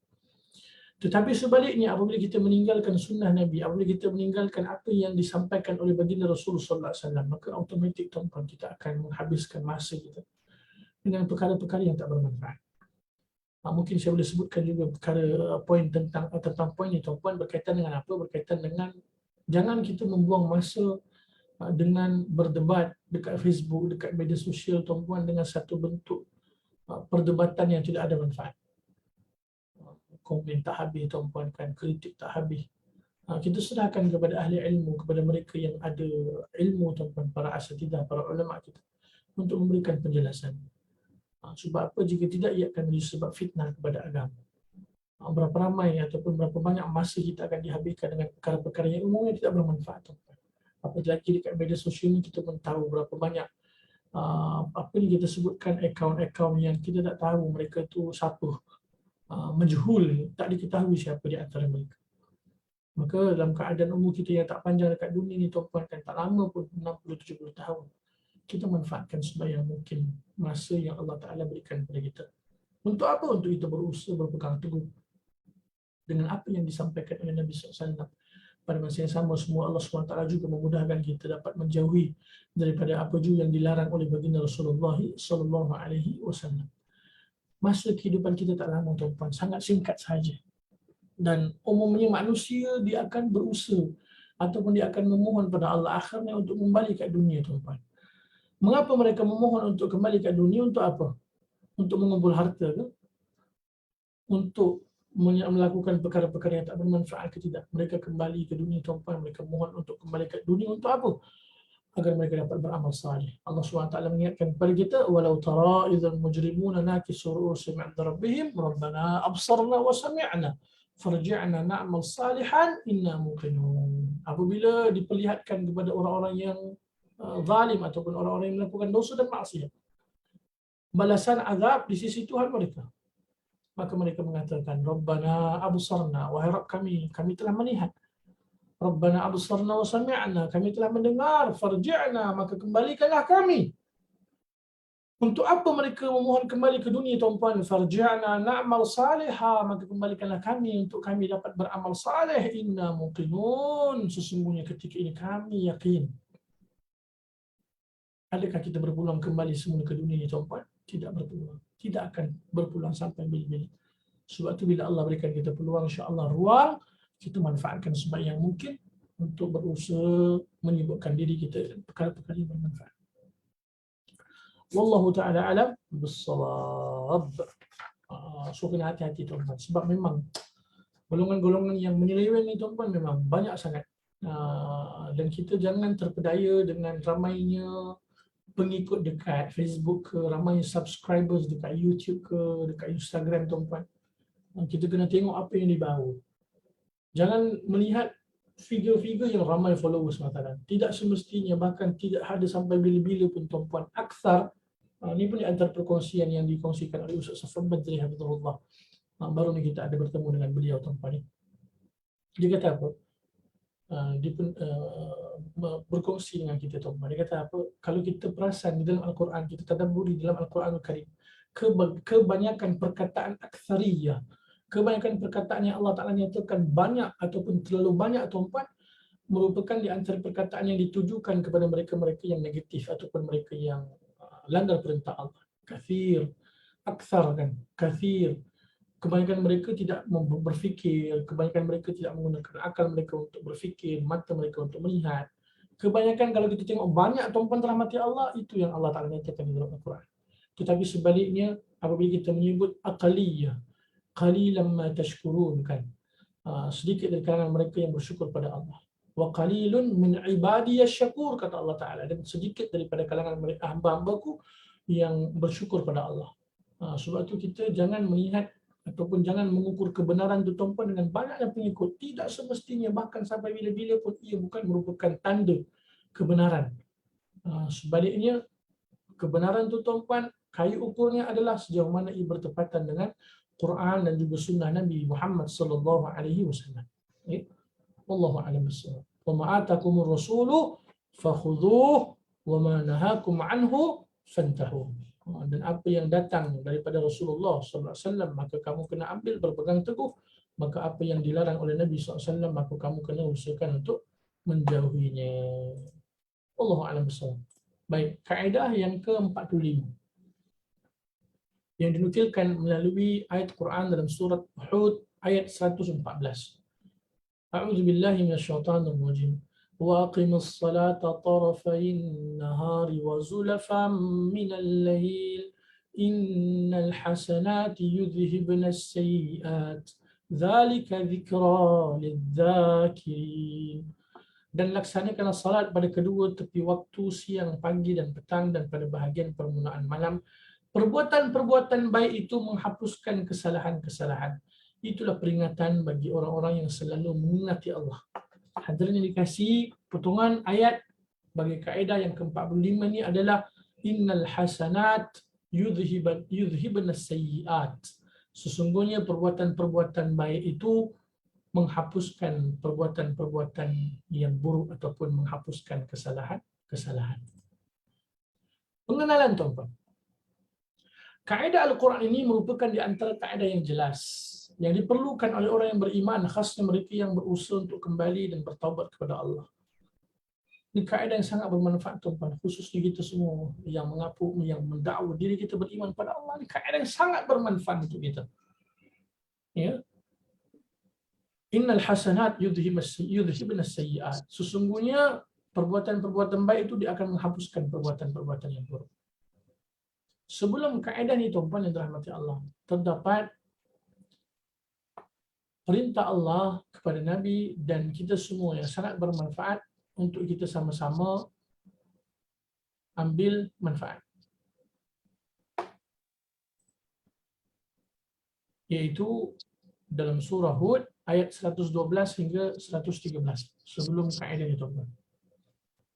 Tetapi sebaliknya, apabila kita meninggalkan sunnah Nabi, apabila kita meninggalkan apa yang disampaikan oleh baginda Rasulullah SAW, maka automatik, tuan-tuan, kita akan menghabiskan masa kita dengan perkara-perkara yang tak bermanfaat. Mungkin saya boleh sebutkan juga perkara poin tentang poin ini, tuan-puan, berkaitan dengan apa? Berkaitan dengan jangan kita membuang masa dengan berdebat dekat Facebook, dekat media sosial, tuan-puan, dengan satu bentuk perdebatan yang tidak ada manfaat. Komen tak habis, tuan-puan, kan, kritik tak habis. Kita serahkan kepada ahli ilmu, kepada mereka yang ada ilmu, tuan-puan, para asatidah, para ulama kita, untuk memberikan penjelasan. Sebab apa? Jika tidak, ia akan menjadi sebab fitnah kepada agama. Berapa ramai ataupun berapa banyak masa kita akan dihabiskan dengan perkara-perkara yang umumnya tidak bermanfaat. Apabila lagi dekat media sosial ini, kita pun tahu berapa banyak apa yang kita sebutkan akaun-akaun yang kita tak tahu mereka tu siapa, majhul, tak diketahui siapa di antara mereka. Maka dalam keadaan umur kita yang tak panjang dekat dunia ni, tuan-tuan, kan, tak lama pun, 60-70 tahun, kita manfaatkan sebanyak mungkin masa yang Allah Ta'ala berikan kepada kita. Untuk apa? Untuk kita berusaha berpegang teguh dengan apa yang disampaikan oleh Nabi SAW. Pada masa yang sama, semua Allah SWT juga memudahkan kita dapat menjauhi daripada apa juga yang dilarang oleh baginda Rasulullah SAW. Masa kehidupan kita tak lama, tuan-tuan, sangat singkat sahaja. Dan umumnya manusia dia akan berusaha ataupun dia akan memohon pada Allah akhirnya untuk kembali ke dunia, tuan-tuan. Mengapa mereka memohon untuk kembali ke dunia? Untuk apa? Untuk mengumpul harta ke? Untuk melakukan perkara-perkara yang tak bermanfaat ke tidak? Mereka kembali ke dunia, tuan-tuan. Mereka mohon untuk kembali ke dunia untuk apa? Agar mereka dapat beramal salih. Allah SWT mengingatkan kepada kita, walau tara idzal mujrimuna nakisu ru'usihim 'inda rabbihim rabbana absarna wa sami'na farji'na na'mal salihan inna muqinun. Apabila diperlihatkan kepada orang-orang yang zalim ataupun orang-orang yang melakukan dosa dan maksiat balasan azab di sisi Tuhan mereka, maka mereka mengatakan rabbana absarna, wahai Rabb kami telah melihat. Rabbana absarna wa sami'na, kami telah mendengar. Farji'na, maka kembalikanlah kami. Untuk apa mereka memohon kembali ke dunia, tuan-puan? Farji'na na'mal salihah, maka kembalikanlah kami untuk kami dapat beramal saleh. Inna muqinun, sesungguhnya ketika ini kami yakin. Adakah kita berpulang kembali semula ke dunia ini, tuan-puan? Tidak berpulang. Tidak akan berpulang sampai bila-bila. Sebab itu bila Allah berikan kita peluang, insya-Allah ruang, kita manfaatkan sebaik yang mungkin untuk berusaha menyibukkan diri kita dengan perkara-perkara yang bermanfaat. Wallahu ta'ala alam bissawab. So kena hati-hati, tuan-tuan, sebab memang golongan-golongan yang menyeleweng ni, tuan-tuan, memang banyak sangat. Dan kita jangan terpedaya dengan ramainya pengikut dekat Facebook ke, ramai subscribers dekat YouTube ke, dekat Instagram, tuan-tuan. Kita kena tengok apa yang dibawa. Jangan melihat figure-figure yang ramai followers mataran. Tidak semestinya, bahkan tidak ada sampai bila-bila pun, tuan-puan. Aksar, ini pun di antara perkongsian yang dikongsikan oleh Ustaz Safwan Badri hafizahullah. Baru ni kita ada bertemu dengan beliau, tuan-puan ni. Dia kata apa? Dia pun berkongsi dengan kita, tuan-puan. Dia kata apa? Kalau kita perasan di dalam Al-Quran, kita tadabburi dalam Al-Quranul Karim, kebanyakan perkataan aktsariyah, kebanyakan perkataan yang Allah Ta'ala nyatakan banyak ataupun terlalu banyak, tuan-puan, merupakan di antara perkataan yang ditujukan kepada mereka-mereka yang negatif ataupun mereka yang langgar perintah Allah. Kathir, aksar kan, kathir. Kebanyakan mereka tidak berfikir, kebanyakan mereka tidak menggunakan akal mereka untuk berfikir, mata mereka untuk melihat. Kebanyakan kalau kita tengok banyak, tuan-puan terahmati Allah, itu yang Allah Ta'ala nyatakan di dalam Al-Quran. Tetapi sebaliknya, apabila kita menyebut aqaliyah, qalilan ma tashkurun kan, sedikit dari kalangan mereka yang bersyukur pada Allah. Wa qalilun min ibadiyasy syakur, kata Allah Ta'ala, dan sedikit daripada kalangan mereka hamba-hambaku yang bersyukur pada Allah. Sebab itu kita jangan melihat ataupun jangan mengukur kebenaran itu, tuan-puan, dengan banyaknya pengikut. Tidak semestinya, bahkan sampai bila-bila pun ia bukan merupakan tanda kebenaran. Sebaliknya, kebenaran itu, tuan-puan, kayu ukurnya adalah sejauh mana ia bertepatan dengan Quran dan juga sunnah Nabi Muhammad sallallahu alaihi wasallam. Wallahu a'lam bissawab. Wa ma atakumur rasulu fakhudhuhu wa ma nahakum anhu fantahu. Dan apa yang datang daripada Rasulullah sallallahu alaihi wasallam maka kamu kena ambil, berpegang teguh. Maka apa yang dilarang oleh Nabi sallallahu alaihi wasallam maka kamu kena usahakan untuk menjauhinya. Wallahu a'lam bissawab. Baik, kaedah yang ke-45 yang dinukilkan melalui ayat Quran dalam surat Hud ayat 114. A'udzu billahi minasyaitonir rajim. Wa aqimus salata tarafayn nahari wa zulfan minal lail innal hasanati yudhhibna as-sayyi'at dzalika dzikra lidz-dzakirin. Dan laksanakanlah salat pada kedua tepi waktu, siang, pagi dan petang, dan pada bahagian permulaan malam. Perbuatan-perbuatan baik itu menghapuskan kesalahan-kesalahan. Itulah peringatan bagi orang-orang yang selalu mengingati Allah. Hadirin yang dikasihi, potongan ayat bagi kaedah yang ke-45 ini adalah innal hasanat yudhhibna as-sayyi'at. Sesungguhnya perbuatan-perbuatan baik itu menghapuskan perbuatan-perbuatan yang buruk ataupun menghapuskan kesalahan-kesalahan. Pengenalan, tuan-tuan. Kaedah Al-Quran ini merupakan di antara kaedah yang jelas yang diperlukan oleh orang yang beriman, khasnya mereka yang berusaha untuk kembali dan bertaubat kepada Allah. Ini kaedah yang sangat bermanfaat, tuan-tuan, khususnya kita semua yang mengaku, yang mendakwa diri kita beriman pada Allah. Ini kaedah yang sangat bermanfaat untuk kita. Ya. Innal hasanat yudhhibna as-sayyi'at. Sesungguhnya perbuatan-perbuatan baik itu dia akan menghapuskan perbuatan-perbuatan yang buruk. Sebelum kaedah ini, tuan-puan yang dirahmati Allah, terdapat perintah Allah kepada Nabi dan kita semua yang sangat bermanfaat untuk kita sama-sama ambil manfaat. Yaitu dalam surah Hud ayat 112 hingga 113. Sebelum kaedah ini, tuan-puan.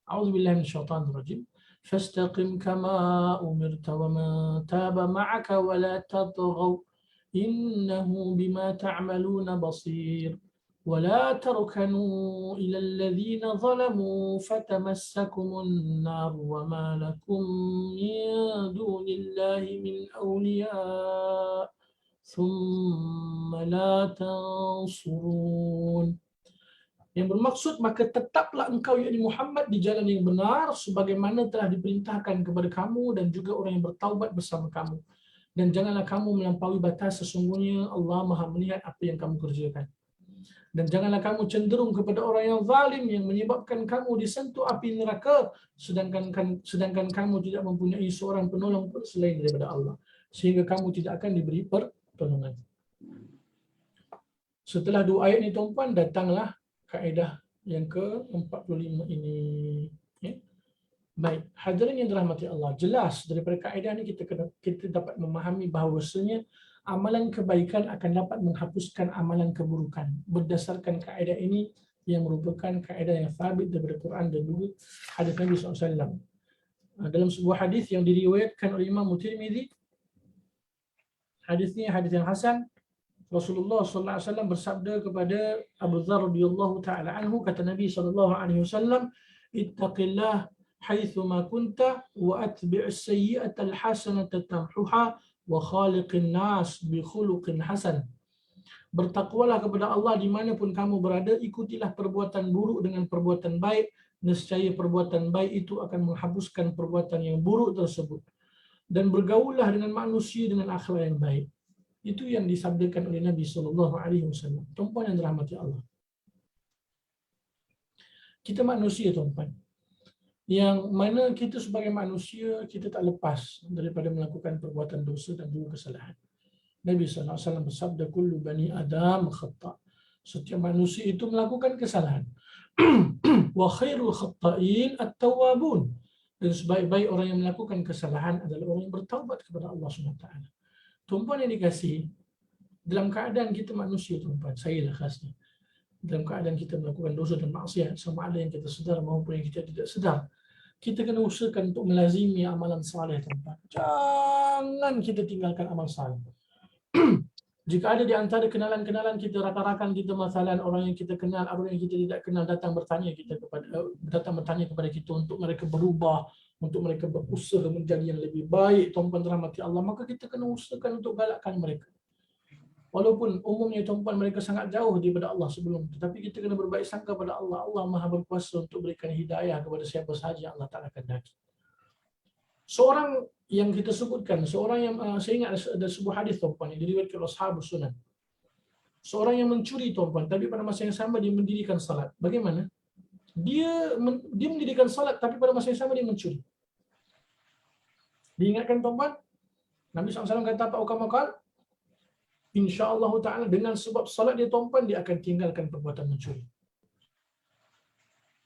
A'udzubillahi minasyaitonir rajim. فاستقم كما أمرت ومن تاب معك ولا تطغوا إنه بما تعملون بصير ولا تركنوا إلى الذين ظلموا فتمسكم النار وما لكم من دون الله من أولياء ثم لا تنصرون. Yang bermaksud, maka tetaplah engkau yakni Muhammad di jalan yang benar sebagaimana telah diperintahkan kepada kamu dan juga orang yang bertaubat bersama kamu. Dan janganlah kamu melampaui batas, sesungguhnya Allah Maha melihat apa yang kamu kerjakan. Dan janganlah kamu cenderung kepada orang yang zalim yang menyebabkan kamu disentuh api neraka sedangkan kamu tidak mempunyai seorang penolong pun selain daripada Allah, sehingga kamu tidak akan diberi pertolongan. Setelah dua ayat ini tuan-puan, datanglah kaedah yang ke-45 ini. Ya. Baik, hadirin yang dirahmati Allah, jelas daripada kaedah ini kita dapat memahami bahawasanya amalan kebaikan akan dapat menghapuskan amalan keburukan. Berdasarkan kaedah ini yang merupakan kaedah yang sabit daripada Quran dan juga hadis Nabi SAW. Dalam sebuah hadis yang diriwayatkan oleh Imam Tirmizi, hadis ini hadis yang hasan, Rasulullah SAW bersabda kepada Abu Dzar radhiyallahu taala anhu, kata Nabi SAW, ittaqillah haitsu ma kunta wa atbi'is sayyi'ata al-hasanata tamhuha wa khaliqin nas bi khuluqin hasan. Bertakwalah kepada Allah dimanapun kamu berada, ikutilah perbuatan buruk dengan perbuatan baik, nescaya perbuatan baik itu akan menghapuskan perbuatan yang buruk tersebut. Dan bergaullah dengan manusia dengan akhlak yang baik. Itu yang disabdakan oleh Nabi SAW. Tuan-puan yang dirahmati Allah, kita manusia tuan-puan, yang mana kita sebagai manusia kita tak lepas daripada melakukan perbuatan dosa dan juga kesalahan. Nabi SAW bersabda, kullu bani Adam khata'. Setiap manusia itu melakukan kesalahan. Wa khairul khata'in at-tawwabun. Dan sebaik-baik orang yang melakukan kesalahan adalah orang yang bertaubat kepada Allah SWT. Tuan-puan yang dikasihi, dalam keadaan kita manusia tuan-puan, saya lah khasnya, dalam keadaan kita melakukan dosa dan maksiat, sama ada yang kita sedar maupun yang kita tidak sedar, kita kena usahakan untuk melazimi amalan saleh tuan-puan. Jangan kita tinggalkan amal saleh. Jika ada di antara kenalan-kenalan kita, rakan-rakan kita, masalah orang yang kita kenal, orang yang kita tidak kenal datang bertanya kepada kita untuk mereka berubah, untuk mereka berusaha menjadi yang lebih baik, tuan-puan rahmati Allah, maka kita kena usahakan untuk galakkan mereka. Walaupun umumnya tuan-puan mereka sangat jauh daripada Allah sebelum, tetapi kita kena berbaik sangka pada Allah. Allah Maha berkuasa untuk berikan hidayah kepada siapa sahaja yang Allah Ta'ala kehendaki. Seorang yang kita sebutkan, seorang yang saya ingat ada sebuah hadis tuan-puan yang diriwayatkan oleh Ashabus Sunan. Seorang yang mencuri tuan-puan, tapi pada masa yang sama dia mendirikan salat. Bagaimana? Dia mendirikan salat, tapi pada masa yang sama dia mencuri. Diingatkan tuan-puan, Nabi SAW kata apa ukamakal? InsyaAllah ta'ala dengan sebab salat dia tuan-puan, dia akan tinggalkan perbuatan mencuri.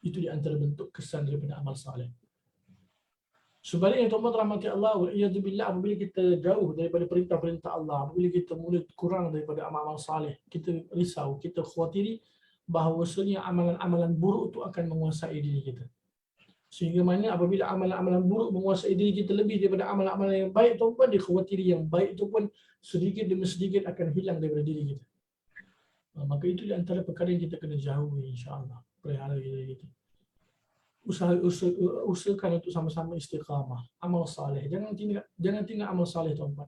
Itu di antara bentuk kesan daripada amal saleh. Sebaliknya tuan-tuan rahmati Allah, wa'iyadzubillah, apabila kita jauh daripada perintah-perintah Allah, apabila kita mula kurang daripada amal-amal saleh, kita risau, kita khawatiri bahawasanya amalan-amalan buruk itu akan menguasai diri kita. Sehingga mana apabila amalan-amalan buruk menguasai diri kita lebih daripada amalan-amalan yang baik, tuan-tuan, dikhawatiri yang baik itu pun sedikit demi sedikit akan hilang daripada diri kita. Maka itu di antara perkara yang kita kena jauhi, insya-Allah, perihal diri kita. Usahakan untuk sama-sama istiqamah, amal saleh. Jangan tinggal amal saleh tuan-tuan.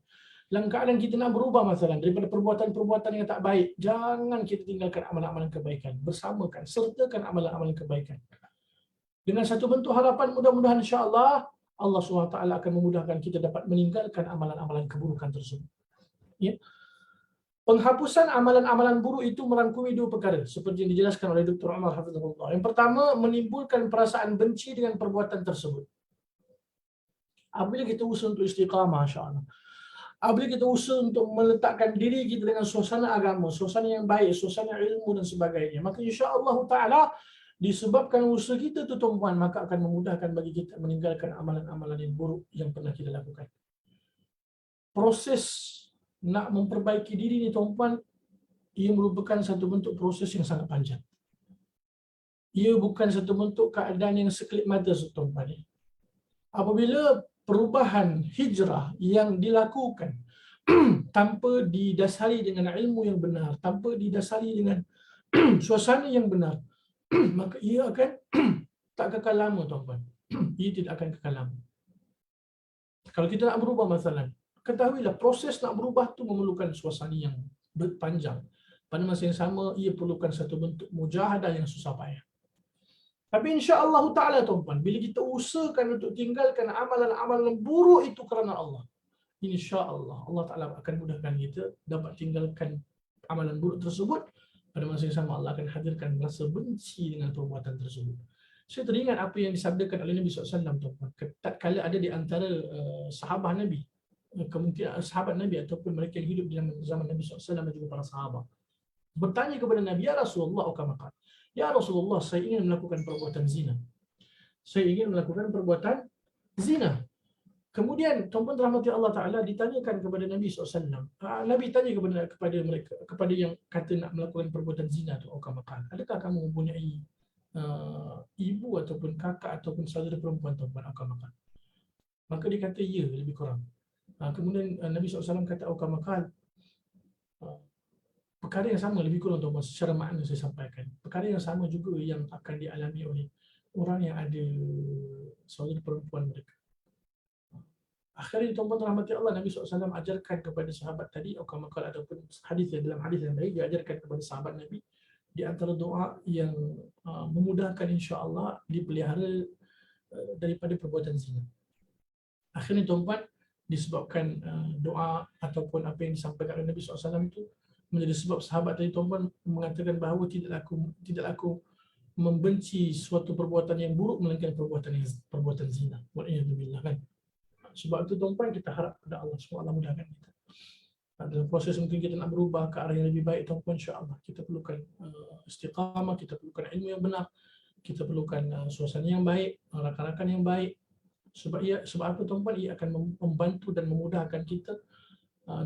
Dalam keadaan kita nak berubah masalah daripada perbuatan-perbuatan yang tak baik, jangan kita tinggalkan amalan-amalan kebaikan. Bersamakan, sertakan amalan-amalan kebaikan. Dengan satu bentuk harapan, mudah-mudahan insya-Allah Allah SWT akan memudahkan kita dapat meninggalkan amalan-amalan keburukan tersebut. Ya. Penghapusan amalan-amalan buruk itu merangkumi dua perkara seperti yang dijelaskan oleh Dr. Umar Hafizahullah. Yang pertama, menimbulkan perasaan benci dengan perbuatan tersebut. Apabila kita usaha untuk istiqamah, insya-Allah, apabila kita usaha untuk meletakkan diri kita dengan suasana agama, suasana yang baik, suasana ilmu dan sebagainya, maka insya-Allah ta'ala disebabkan usaha kita itu tuan-puan, maka akan memudahkan bagi kita meninggalkan amalan-amalan yang buruk yang pernah kita lakukan. Proses nak memperbaiki diri ni tuan-puan, ia merupakan satu bentuk proses yang sangat panjang. Ia bukan satu bentuk keadaan yang sekelip mata tuan-puan. Apabila perubahan hijrah yang dilakukan tanpa didasari dengan ilmu yang benar, tanpa didasari dengan suasana yang benar, maka ia akan tak kekal lama, tuan-tuan. Ia tidak akan kekal lama. Kalau kita nak berubah masalah, ketahuilah proses nak berubah tu memerlukan suasana yang berpanjang. Pada masa yang sama, ia perlukan satu bentuk mujahadah yang susah payah. Tapi insya-Allah Ta'ala, tuan-tuan, bila kita usahakan untuk tinggalkan amalan-amalan buruk itu kerana Allah, insya-Allah Allah Ta'ala akan mudahkan kita dapat tinggalkan amalan buruk tersebut. Pada masa yang sama, Allah akan hadirkan rasa benci dengan perbuatan tersebut. Saya teringat apa yang disabdakan oleh Nabi SAW, tuan-tuan. Tatkala ada di antara sahabat Nabi, kemungkinan sahabat Nabi ataupun mereka yang hidup di zaman Nabi SAW dan juga para sahabat, bertanya kepada Nabi, "Ya Rasulullah, ukamakan. Ya Rasulullah, saya ingin melakukan perbuatan zina. Saya ingin melakukan perbuatan zina." Kemudian, tuan-tuan rahmati Allah Ta'ala, ditanyakan kepada Nabi SAW. Nabi tanya kepada mereka, kepada yang kata nak melakukan perbuatan zina tu, ukamakan, adakah kamu mempunyai ibu ataupun kakak ataupun saudara perempuan, tuan-tuan, ukamakan? Maka dia kata, ya, lebih kurang. Kemudian Nabi SAW kata, ukamakan, perkara yang sama lebih kurang, tuan-tuan, secara makna saya sampaikan. Perkara yang sama juga yang akan dialami oleh orang yang ada saudara perempuan mereka. Akhirnya, tuan-tuan rahmati Allah, Nabi SAW ajarkan kepada sahabat tadi, ukamakan, ataupun dalam hadis yang lain, dia ajarkan kepada sahabat Nabi di antara doa yang memudahkan insya-Allah dipelihara daripada perbuatan zina. Akhirnya, tuan-tuan, disebabkan doa ataupun apa yang disampaikan oleh Nabi SAW itu menjadi sebab sahabat tadi, tuan-tuan, mengatakan bahawa tidaklah aku membenci suatu perbuatan yang buruk melainkan perbuatan zina. Waliyadzubillah, kan? Sebab itu, tuan-tuan, kita harap kepada Allah SWT mudahkan kita. Dalam proses mungkin kita nak berubah ke arah yang lebih baik, tuan-tuan, insya-Allah kita perlukan istiqamah, kita perlukan ilmu yang benar, kita perlukan suasana yang baik, rakan-rakan yang baik. Sebab apa, tuan-tuan? Ia akan membantu dan memudahkan kita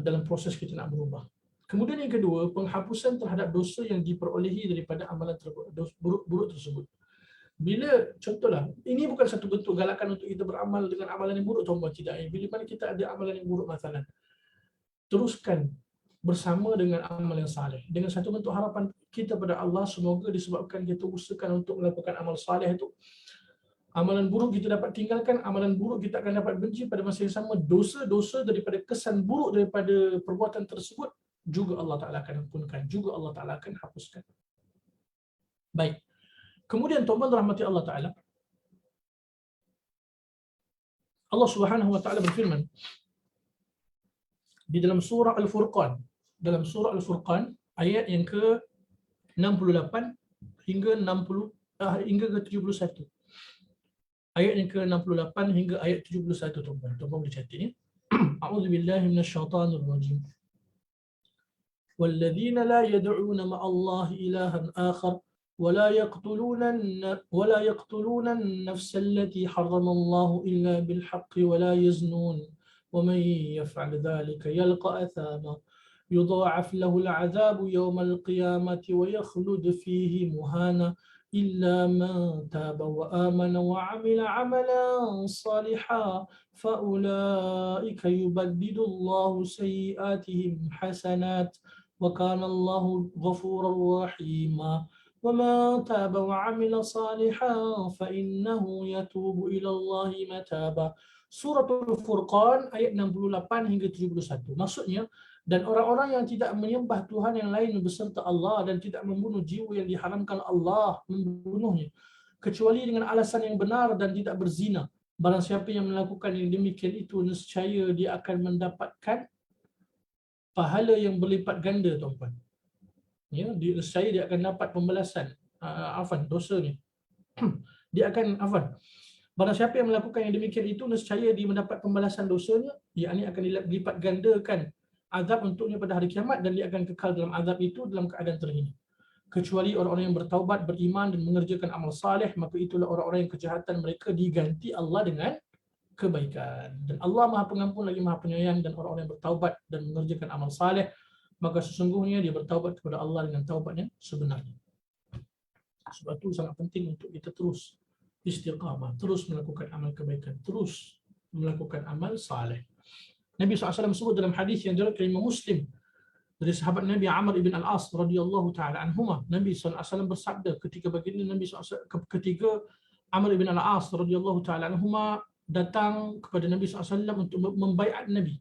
dalam proses kita nak berubah. Kemudian yang kedua, penghapusan terhadap dosa yang diperolehi daripada amalan buruk tersebut. Bila, contohlah, ini bukan satu bentuk galakan untuk kita beramal dengan amalan yang buruk, tuan-tuan, tidak. Bila mana kita ada amalan yang buruk, masalah, teruskan bersama dengan amal yang saleh. Dengan satu bentuk harapan kita pada Allah, semoga disebabkan kita usahakan untuk melakukan amal saleh itu, amalan buruk kita dapat tinggalkan, amalan buruk kita akan dapat benci. Pada masa yang sama, dosa-dosa daripada kesan buruk daripada perbuatan tersebut juga Allah Ta'ala akan ampunkan, juga Allah Ta'ala akan hapuskan. Baik. Kemudian, tuan-tuan rahmati Allah Ta'ala, Allah Subhanahu Wa Ta'ala berfirman di dalam surah Al-Furqan. Dalam surah Al-Furqan, ayat yang ke-68 hingga ke 71. Ayat yang ke-68 hingga ayat 71, tuan-tuan. Tuan-tuan boleh catat ni. A'udzubillahi minasyaitanir rajim. وَالَّذِينَ لَا يَدْعُونَ مَعَ اللَّهِ إِلَٰهًا آخَرَ ولا يقتلون النفس التي حرم الله إلا بالحق ولا يزنون ومن يفعل ذلك يلقى أثاما يضاعف له العذاب يوم القيامة ويخلد فيه مهانا إلا من تاب وآمن وعمل عملا صالحا فأولئك يبدل الله سيئاتهم حسنات وكان الله غفورا رحيما وما تاب وعمل صالحا فإنه يتوب إلى الله متابا. Surah Al-Furqan ayat 68 hingga 71. Maksudnya, dan orang-orang yang tidak menyembah Tuhan yang lain beserta Allah dan tidak membunuh jiwa yang diharamkan Allah membunuhnya kecuali dengan alasan yang benar dan tidak berzina. Barang siapa yang melakukan yang demikian itu, nescaya dia akan mendapatkan pahala yang berlipat ganda, tuan-tuan. Ya, nescaya dia akan dapat pembalasan dosanya. Dia akan barang siapa yang melakukan yang demikian itu, nescaya dia mendapat pembalasan dosanya, yakni akan dilipat gandakan azab untuknya pada hari kiamat, dan dia akan kekal dalam azab itu dalam keadaan terhina. Kecuali orang-orang yang bertaubat, beriman dan mengerjakan amal saleh, maka itulah orang-orang yang kejahatan mereka diganti Allah dengan kebaikan. Dan Allah Maha Pengampun lagi Maha Penyayang. Dan orang-orang yang bertaubat dan mengerjakan amal saleh, maka sesungguhnya dia bertaubat kepada Allah dengan taubat yang sebenarnya. Sebab itu sangat penting untuk kita terus istiqamah, terus melakukan amal kebaikan, terus melakukan amal saleh. Nabi SAW sebut dalam hadis yang diriwayatkan Imam Muslim Dari sahabat Nabi Amr ibn Al-As radhiyallahu taala anhuma, Nabi SAW bersabda ketika baginda Nabi SAW, ketika Amr ibn Al-As radhiyallahu taala anhuma datang kepada Nabi SAW untuk membaiat Nabi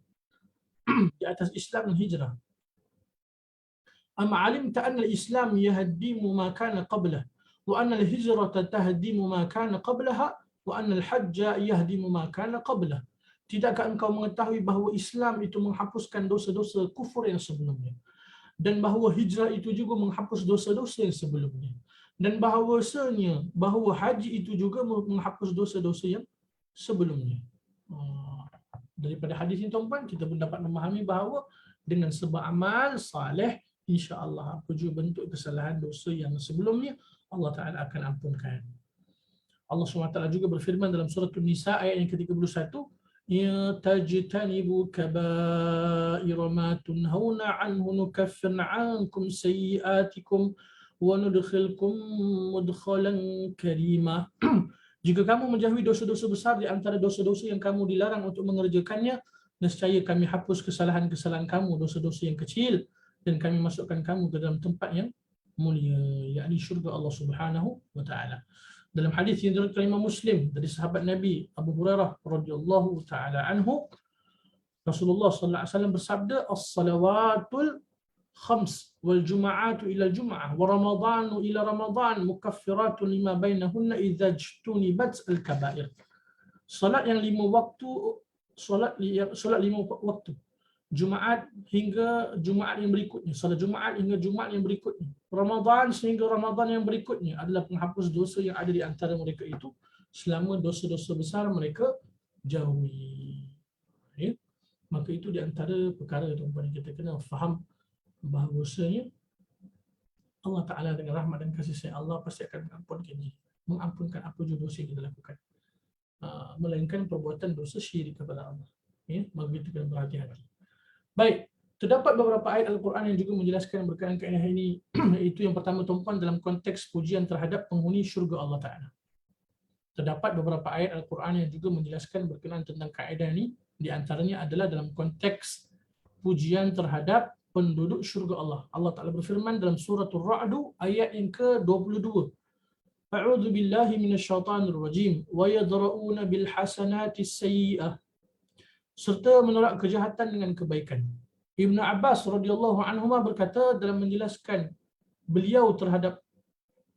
di atas Islam dan hijrah. Am alimta anna al-Islam yahdimu ma kana qablah wa anna al-hijrata tahdimu ma kana qablaha wa anna al-hajja yahdimu ma kana qablah. Tidakkah engkau mengetahui bahawa Islam itu menghapuskan dosa-dosa kufur yang sebelumnya, dan bahawa hijrah itu juga menghapus dosa-dosa yang sebelumnya, dan bahawa haji itu juga menghapus dosa-dosa yang sebelumnya. Daripada hadis ini tuan-tuan, kita pun dapat memahami bahawa dengan sebab amal saleh, insya-Allah apa juga bentuk kesalahan dosa yang sebelumnya, Allah Taala akan ampunkan. Allah SWT juga berfirman dalam surah An-Nisa ayat yang ke-31, ya tajtanibu kaba'ira ma tunhauna anhu nukaffir 'ankum sayyi'atikum wa nudkhilkum mudkhalan karima. Jika kamu menjauhi dosa-dosa besar di antara dosa-dosa yang kamu dilarang untuk mengerjakannya, nescaya kami hapus kesalahan-kesalahan kamu, dosa-dosa yang kecil, dan kami masukkan kamu ke dalam tempat yang mulia, yakni syurga Allah Subhanahu wa taala. Dalam hadis yang diriwayatkan Imam Muslim dari sahabat Nabi Abu Hurairah radhiyallahu taala anhu, Rasulullah sallallahu alaihi wasallam bersabda, "As-salawatul khams wal jum'atu ila al-jum'ah wa ramadhanu ila ramadhan mukaffiratun lima bainahunna idza ijtunibat al-kaba'ir." Salat yang 5 waktu, salat 5 waktu, Jumaat hingga Jumaat yang berikutnya, salat Jumaat hingga Jumaat yang berikutnya, Ramadan sehingga Ramadan yang berikutnya adalah penghapus dosa yang ada di antara mereka itu selama dosa-dosa besar mereka jauhi. Ya? Maka itu di antara perkara tuan-tuan yang kita kena faham bahawasanya Allah Ta'ala dengan rahmat dan kasih sayang Allah pasti akan mengampunkan apa juga dosa yang kita lakukan, melainkan perbuatan dosa syirik kepada Allah. Ya? Maka kita kena berhati-hati. Baik, terdapat beberapa ayat Al-Quran yang juga menjelaskan berkaitan kaedah ini. Itu yang pertama tuan-tuan dalam konteks pujian terhadap penghuni syurga Allah Ta'ala. Terdapat beberapa ayat Al-Quran yang juga menjelaskan berkenaan tentang kaedah ini. Di antaranya adalah dalam konteks pujian terhadap penduduk syurga Allah. Allah Ta'ala berfirman dalam suratul Ra'du ayat yang ke-22. A'udzu billahi minasyaitanir rajim wa yadra'una bil hasanati sayyi'ah, serta menolak kejahatan dengan kebaikan. Ibnu Abbas radhiyallahu anhuma berkata dalam menjelaskan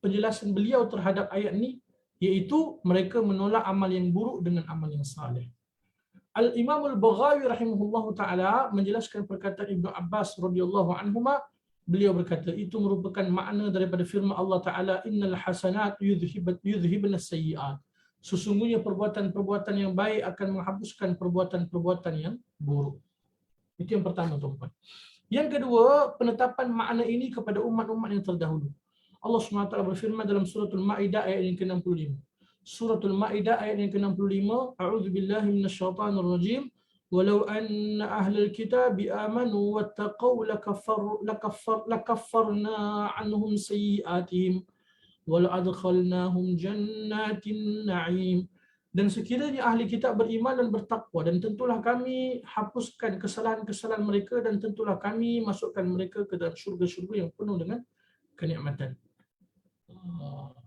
penjelasan beliau terhadap ayat ini, iaitu mereka menolak amal yang buruk dengan amal yang saleh. Al-Imam Al-Baghawi rahimahullahu taala menjelaskan perkataan Ibnu Abbas radhiyallahu anhuma, beliau berkata itu merupakan makna daripada firman Allah Taala, innal hasanat yudhhibun as-sayyi'at. Sesungguhnya perbuatan-perbuatan yang baik akan menghapuskan perbuatan-perbuatan yang buruk. Itu yang pertama tuan-tuan. Yang kedua, penetapan makna ini kepada umat-umat yang terdahulu. Allah SWT berfirman dalam suratul Ma'idah ayat yang ke-65. Suratul Ma'idah ayat yang ke-65, A'udzu billahi minasyaitonir rajim. Walau anna ahlal kitabi amanu wattaqau lakaffarna anhum sayyi'atihim walau adkhalnahum jannatin na'im. Dan sekiranya ahli kitab beriman dan bertakwa, dan tentulah kami hapuskan kesalahan-kesalahan mereka, dan tentulah kami masukkan mereka ke dalam syurga-syurga yang penuh dengan kenikmatan.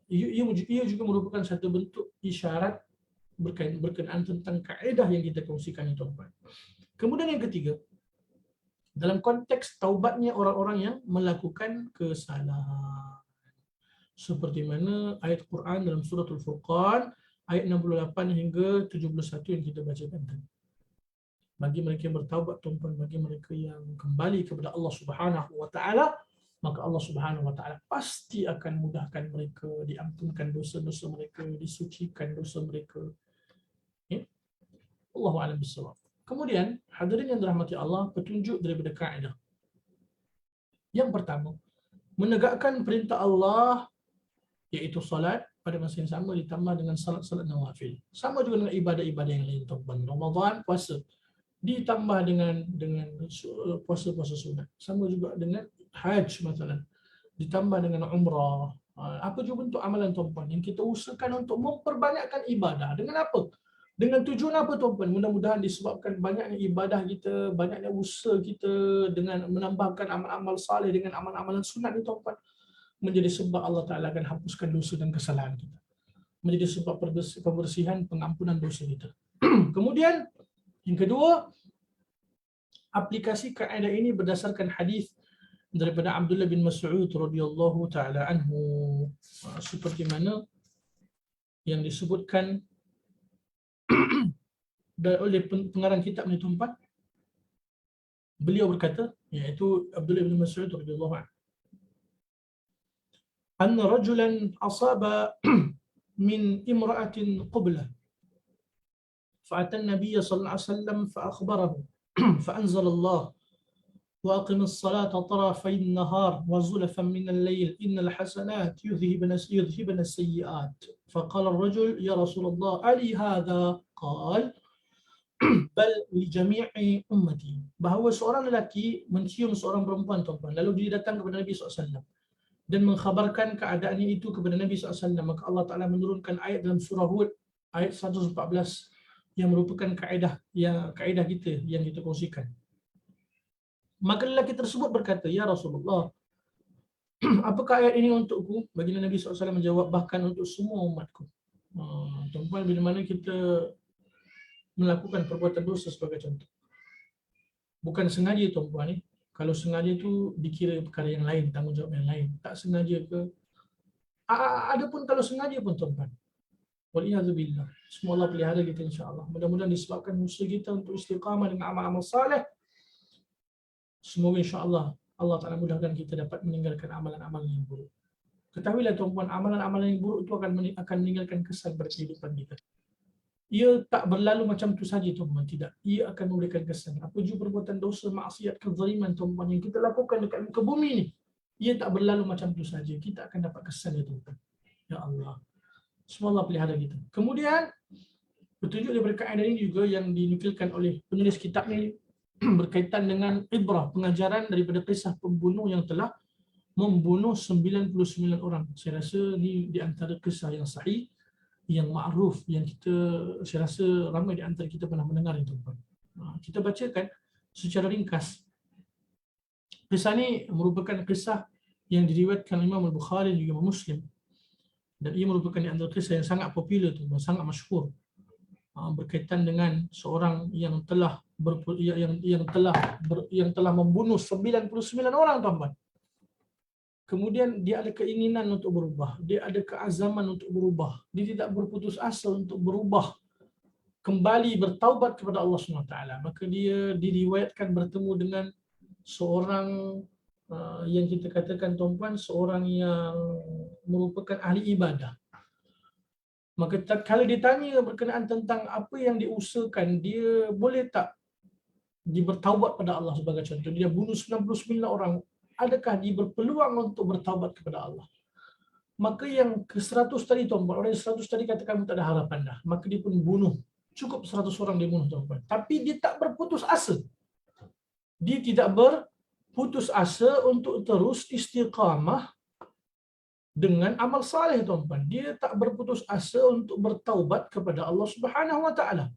Ia juga merupakan satu bentuk isyarat berkenaan tentang kaedah yang kita kongsikan itu. Kemudian yang ketiga, dalam konteks taubatnya orang-orang yang melakukan kesalahan. Seperti mana ayat Quran dalam surah Al-Furqan ayat 68 hingga 71 yang kita bacakan tadi. Bagi mereka yang bertaubat tuan-tuan, bagi mereka yang kembali kepada Allah Subhanahu wa taala, maka Allah Subhanahu wa taala pasti akan mudahkan mereka, diampunkan dosa-dosa mereka, disucikan dosa mereka. Ya? Allahu a'lam bissawab. Kemudian hadirin yang dirahmati Allah, petunjuk daripada kaedah. Yang pertama, menegakkan perintah Allah iaitu salat pada masa yang sama ditambah dengan salat-salat nawafil. Sama juga dengan ibadah-ibadah yang lain tuan-tuan. Ramadan, puasa ditambah dengan puasa-puasa sunat. Sama juga dengan haj misalnya. Ditambah dengan umrah. Apa juga bentuk amalan tuan-tuan yang kita usahakan untuk memperbanyakkan ibadah. Dengan apa? Dengan tujuan apa tuan-tuan? Mudah-mudahan disebabkan banyaknya ibadah kita, banyaknya usaha kita dengan menambahkan amal-amal saleh dengan amal-amalan sunat ni tuan-tuan, menjadi sebab Allah Ta'ala akan hapuskan dosa dan kesalahan kita. Menjadi sebab pembersihan, pengampunan dosa kita. Kemudian, yang kedua, aplikasi kaedah ini berdasarkan hadis daripada Abdullah bin Mas'ud radhiyallahu taala anhu, seperti mana yang disebutkan oleh pengarang kitab ni tuan-tuan. Beliau berkata, iaitu Abdullah bin Mas'ud radhiyallahu anhu, anna rajulan asaba min imra'atin qublah فأتى النبي صلى الله عليه وسلم فأخبره فأنزل الله وأقم الصلاة طرفي النهار وزلفا من الليل إن الحسنات يذهبن السيئات فقال الرجل يا رسول الله ألي هذا؟ قال bal li jami'i ummati, bahawa seorang lelaki mencium seorang perempuan tuan-tuan, lalu dia datang kepada Nabi SAW dan mengkhabarkan keadaannya itu kepada Nabi SAW, maka Allah Ta'ala menurunkan ayat dalam surah Hud ayat 114 yang merupakan kaedah kita yang kita kongsikan. Maka lelaki tersebut berkata, ya Rasulullah, apakah ayat ini untukku? Baginda Nabi SAW menjawab, bahkan untuk semua umatku. Tuan-tuan, bila mana kita melakukan perbuatan dosa sebagai contoh, bukan sengaja tuan-tuan ni. Kalau sengaja tu dikira perkara yang lain, tanggungjawab yang lain. Tak sengaja ke? Ada pun kalau sengaja pun tuan-tuan. Waliyahzubillah. Semua Allah pelihara kita insya-Allah. Mudah-mudahan disebabkan usaha kita untuk istiqamah dengan amal-amal saleh. Semoga insya-Allah Allah Ta'ala mudahkan kita dapat meninggalkan amalan-amalan yang buruk. Ketahuilah tuan-tuan, amalan-amalan yang buruk itu akan meninggalkan kesan pada kehidupan kita. Ia tak berlalu macam tu saja tuan-tuan, tidak. Ia akan memberikan kesan. Apa juga perbuatan dosa, maksiat, kezaliman tuan-tuan yang kita lakukan dekat muka bumi ni, ia tak berlalu macam tu saja. Kita akan dapat kesan ya tuan-tuan. Ya Allah. Semua Allah pelihara kita. Kemudian petunjuk daripada kaedah ini juga yang dinukilkan oleh penulis kitab ni berkaitan dengan ibrah, pengajaran daripada kisah pembunuh yang telah membunuh 99 orang. Saya rasa ni di antara kisah yang sahih, yang ma'ruf, yang kita, saya rasa ramai di antara kita pernah mendengar itu. Kita bacakan secara ringkas. Kisah ni merupakan kisah yang diriwayatkan Imam Al-Bukhari dan juga Imam Muslim. Dan ia merupakan di antara kisah yang sangat popular tu, sangat masyhur. Berkaitan dengan seorang yang telah membunuh 99 orang tuan-tuan. Kemudian dia ada keinginan untuk berubah, dia ada keazaman untuk berubah, dia tidak berputus asa untuk berubah, kembali bertaubat kepada Allah SWT. Maka dia diriwayatkan bertemu dengan seorang yang kita katakan tuan-tuan, seorang yang merupakan ahli ibadah. Maka kalau ditanya berkenaan tentang apa yang diusahakan, dia boleh tak dia bertaubat pada Allah sebagai contoh, dia bunuh 99 orang, adakah dia berpeluang untuk bertaubat kepada Allah? Maka yang ke-100 tadi tuan-tuan, orang 100 tadi kata kamu tak ada harapan dah, maka dia pun bunuh. Cukup 100 orang dia bunuh tuan-tuan. Tapi dia tak berputus asa. Dia tidak berputus asa untuk terus istiqamah dengan amal saleh tuan-tuan. Dia tak berputus asa untuk bertaubat kepada Allah Subhanahu Wa Taala.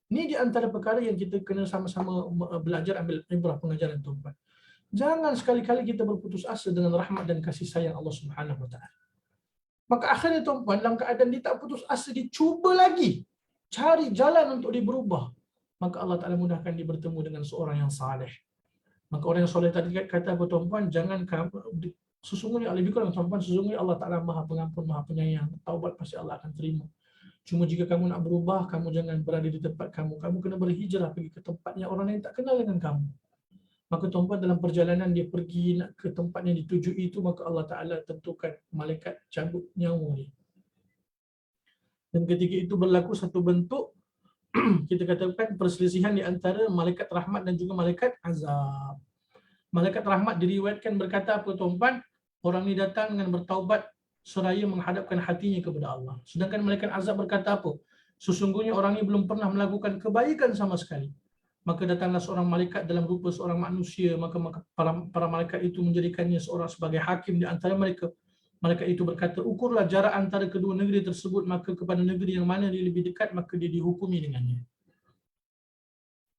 Ini di antara perkara yang kita kena sama-sama belajar, ambil ibrah, pengajaran tuan-tuan. Jangan sekali-kali kita berputus asa dengan rahmat dan kasih sayang Allah Subhanahu Wa Taala. Maka akhirnya tuan-tuan, dalam keadaan dia tak putus asa, dia cuba lagi cari jalan untuk dia berubah. Maka Allah Ta'ala mudahkan dia bertemu dengan seorang yang saleh. Maka orang yang soleh tadi kata apa tuan-tuan, jangan sesungguhnya lebih kurang tuan-tuan, sesungguhnya Allah Ta'ala Maha Pengampun, Maha Penyayang. Taubat pasti Allah akan terima. Cuma jika kamu nak berubah, kamu jangan berada di tempat kamu. Kamu kena berhijrah pergi ke tempatnya orang yang tak kenal dengan kamu. Maka tuan-tuan, dalam perjalanan dia pergi nak ke tempat yang dituju itu, maka Allah Ta'ala tentukan malaikat cabut nyawa dia. Dan ketika itu berlaku satu bentuk kita katakan perselisihan di antara malaikat rahmat dan juga malaikat azab. Malaikat rahmat diriwayatkan berkata apa tuan-tuan? Orang ni datang dengan bertaubat seraya menghadapkan hatinya kepada Allah. Sedangkan malaikat azab berkata apa? Sesungguhnya orang ni belum pernah melakukan kebaikan sama sekali. Maka datanglah seorang malaikat dalam rupa seorang manusia, maka para malaikat itu menjadikannya seorang sebagai hakim di antara mereka. Malaikat itu berkata, ukurlah jarak antara kedua negeri tersebut, maka kepada negeri yang mana dia lebih dekat, maka dia dihukumi dengannya.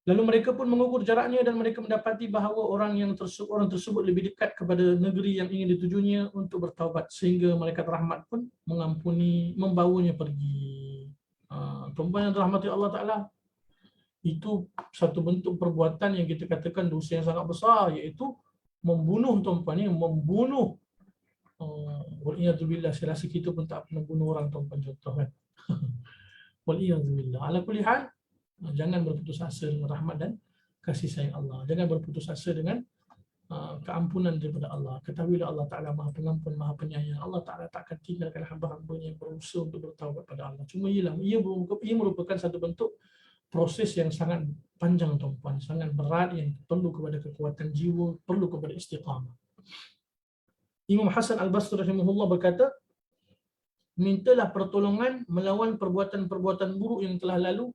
Lalu mereka pun mengukur jaraknya dan mereka mendapati bahawa orang tersebut lebih dekat kepada negeri yang ingin ditujunya untuk bertaubat, sehingga malaikat rahmat pun mengampuni, membawanya pergi. Tuan-tuan yang dirahmati Allah Ta'ala, itu satu bentuk perbuatan yang kita katakan dosa yang sangat besar, iaitu membunuh, tuan-tuan, membunuh. Waliyadzubillah, saya rasa kita pun tak pernah bunuh orang, tuan-tuan, contoh kan. Waliyadzubillah. Ala kulli hal, jangan berputus asa dengan rahmat dan kasih sayang Allah. Jangan berputus asa dengan keampunan daripada Allah. Ketahuilah Allah Ta'ala Maha Pengampun, Maha Penyayang. Allah Ta'ala tak akan tinggalkan hamba-hambanya yang berusaha untuk bertaubat pada Allah. Cuma ia merupakan satu bentuk proses yang sangat panjang, tuan-tuan, sangat berat, yang perlu kepada kekuatan jiwa, perlu kepada istiqamah. Imam Hasan Al-Basri rahimahullah berkata, mintalah pertolongan melawan perbuatan-perbuatan buruk yang telah lalu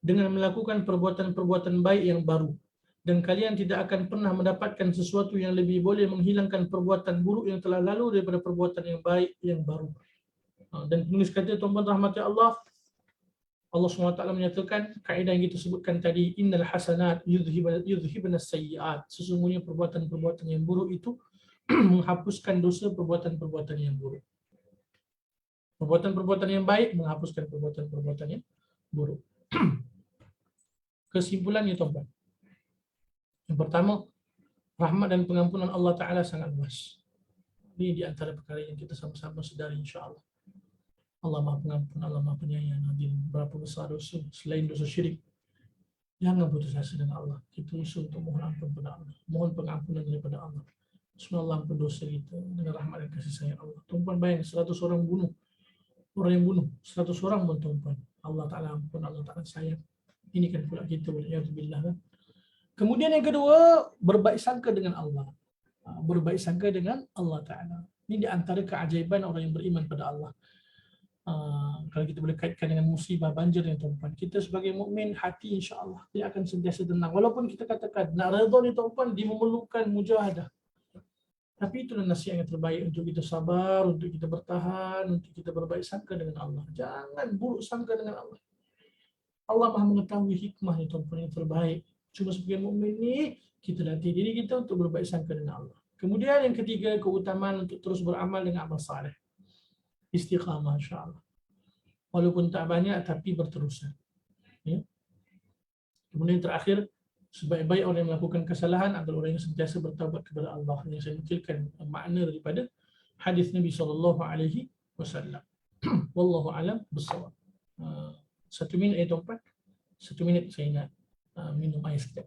dengan melakukan perbuatan-perbuatan baik yang baru, dan kalian tidak akan pernah mendapatkan sesuatu yang lebih boleh menghilangkan perbuatan buruk yang telah lalu daripada perbuatan yang baik yang baru. Dan penulis kata, tuan-tuan rahmati Allah, Allah SWT menyatakan kaedah yang kita sebutkan tadi, innal hasanat yudhibna sayyi'at, sesungguhnya perbuatan-perbuatan yang buruk itu menghapuskan dosa perbuatan-perbuatan yang buruk. Perbuatan-perbuatan yang baik menghapuskan perbuatan-perbuatan yang buruk. Kesimpulannya, tuan-tuan, yang pertama, rahmat dan pengampunan Allah Ta'ala sangat luas. Ini di antara perkara yang kita sama-sama sedari, insyaAllah. Allah Maha Pengampun, Allah Maha Penyayang. Berapa besar dosa selain dosa syirik. Jangan putus asa dengan Allah. Kita usaha untuk mohon ampun pada Allah, mohon pengampunan daripada Allah. Semoga Allah ampun dosa kita dengan rahmat dan kasih sayang Allah. Tuan-tuan bayang 100 orang bunuh, orang yang bunuh 100 orang pun, tuan-tuan, Allah Ta'ala ampun, Allah Ta'ala sayang. Ini kan pula kita, waliyadzubillah, kan? Kemudian yang kedua, berbaik sangka dengan Allah. Berbaik sangka dengan Allah Ta'ala. Ini di antara keajaiban orang yang beriman pada Allah. Kalau kita boleh kaitkan dengan musibah banjir yang, tuan-tuan, kita sebagai mukmin, hati insya-Allah dia akan sentiasa tenang. Walaupun kita katakan nak redha ni, tuan-tuan, dia memerlukan mujahadah. Tapi itulah nasihat yang terbaik untuk kita sabar, untuk kita bertahan, untuk kita berbaik sangka dengan Allah. Jangan buruk sangka dengan Allah. Allah Maha mengetahui hikmah ni, tuan-tuan, yang terbaik. Cuma sebagai mukmin ni, kita latih diri kita untuk berbaik sangka dengan Allah. Kemudian yang ketiga, keutamaan untuk terus beramal dengan amal saleh. Istiqamah, insya-Allah. Walaupun tak banyak, tapi berterusan. Ya. Kemudian yang terakhir, sebaik-baik orang yang melakukan kesalahan adalah orang yang sentiasa bertaubat kepada Allah. Yang saya nukilkan makna daripada hadis Nabi SAW. Wallahu alam bissawab. 1 minit, tuan-tuan. 1 minit saya nak minum air sekejap.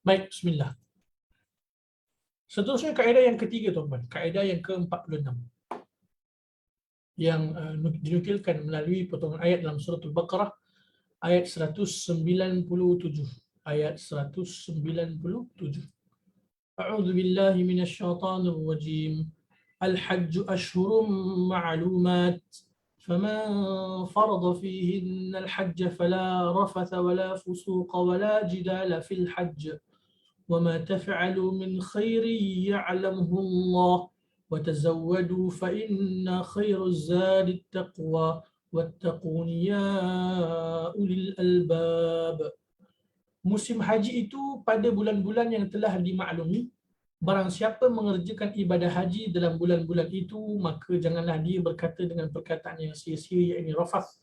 Baik, bismillah. Seterusnya kaedah yang ketiga, tuan-tuan, kaedah yang ke-46 yang dinukilkan melalui potongan ayat dalam surah Al-Baqarah ayat 197. Ayat 197. A'udzu billahi minasyaitonir rajim. Al-hajj ashhurun ma'lumat. فمن فرض فيهن الحج فلا رفث ولا فسوق ولا جدال في الحج وما تفعلوا من خير يعلمه الله وتزودوا فإن خير الزاد التقوى واتقون يا أولي الألباب. Musim haji itu pada bulan-bulan yang telah dimaklumi. Barang siapa mengerjakan ibadah haji dalam bulan-bulan itu, maka janganlah dia berkata dengan perkataan yang sia-sia, yakni rafath,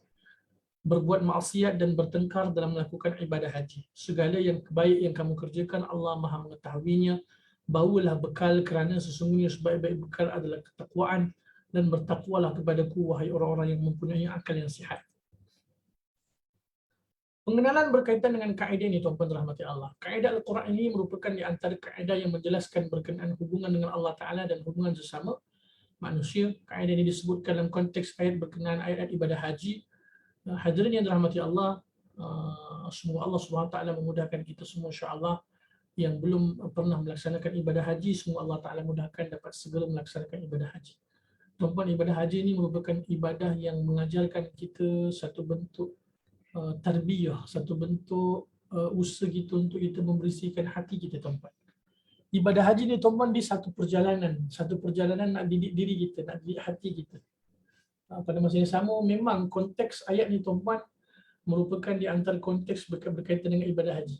berbuat maksiat dan bertengkar dalam melakukan ibadah haji. Segala yang baik yang kamu kerjakan, Allah Maha mengetahuinya. Bawalah bekal, kerana sesungguhnya sebaik-baik bekal adalah ketakwaan, dan bertakwalah kepadaku, wahai orang-orang yang mempunyai akal yang sihat. Pengenalan berkaitan dengan kaedah ini, tuan-tuan rahmati Allah. Kaedah Al-Quran ini merupakan di antara kaedah yang menjelaskan berkenaan hubungan dengan Allah Ta'ala dan hubungan sesama manusia. Kaedah ini disebutkan dalam konteks ayat berkenaan ayat ibadah haji. Hadirin yang dirahmati Allah, semoga Allah Subhanahu Wa Taala memudahkan kita semua insya-Allah. Yang belum pernah melaksanakan ibadah haji, semoga Allah Taala mudahkan dapat segera melaksanakan ibadah haji. Tuan-tuan, ibadah haji ini merupakan ibadah yang mengajarkan kita satu bentuk tarbiyah, satu bentuk usaha kita untuk kita membersihkan hati kita, tuan-tuan. Ibadah haji ni, tuan-tuan, di satu perjalanan nak didik diri kita, nak didik hati kita. Pada masa yang sama, memang konteks ayat ni, tuan-tuan, merupakan di antara konteks berkaitan dengan ibadah haji.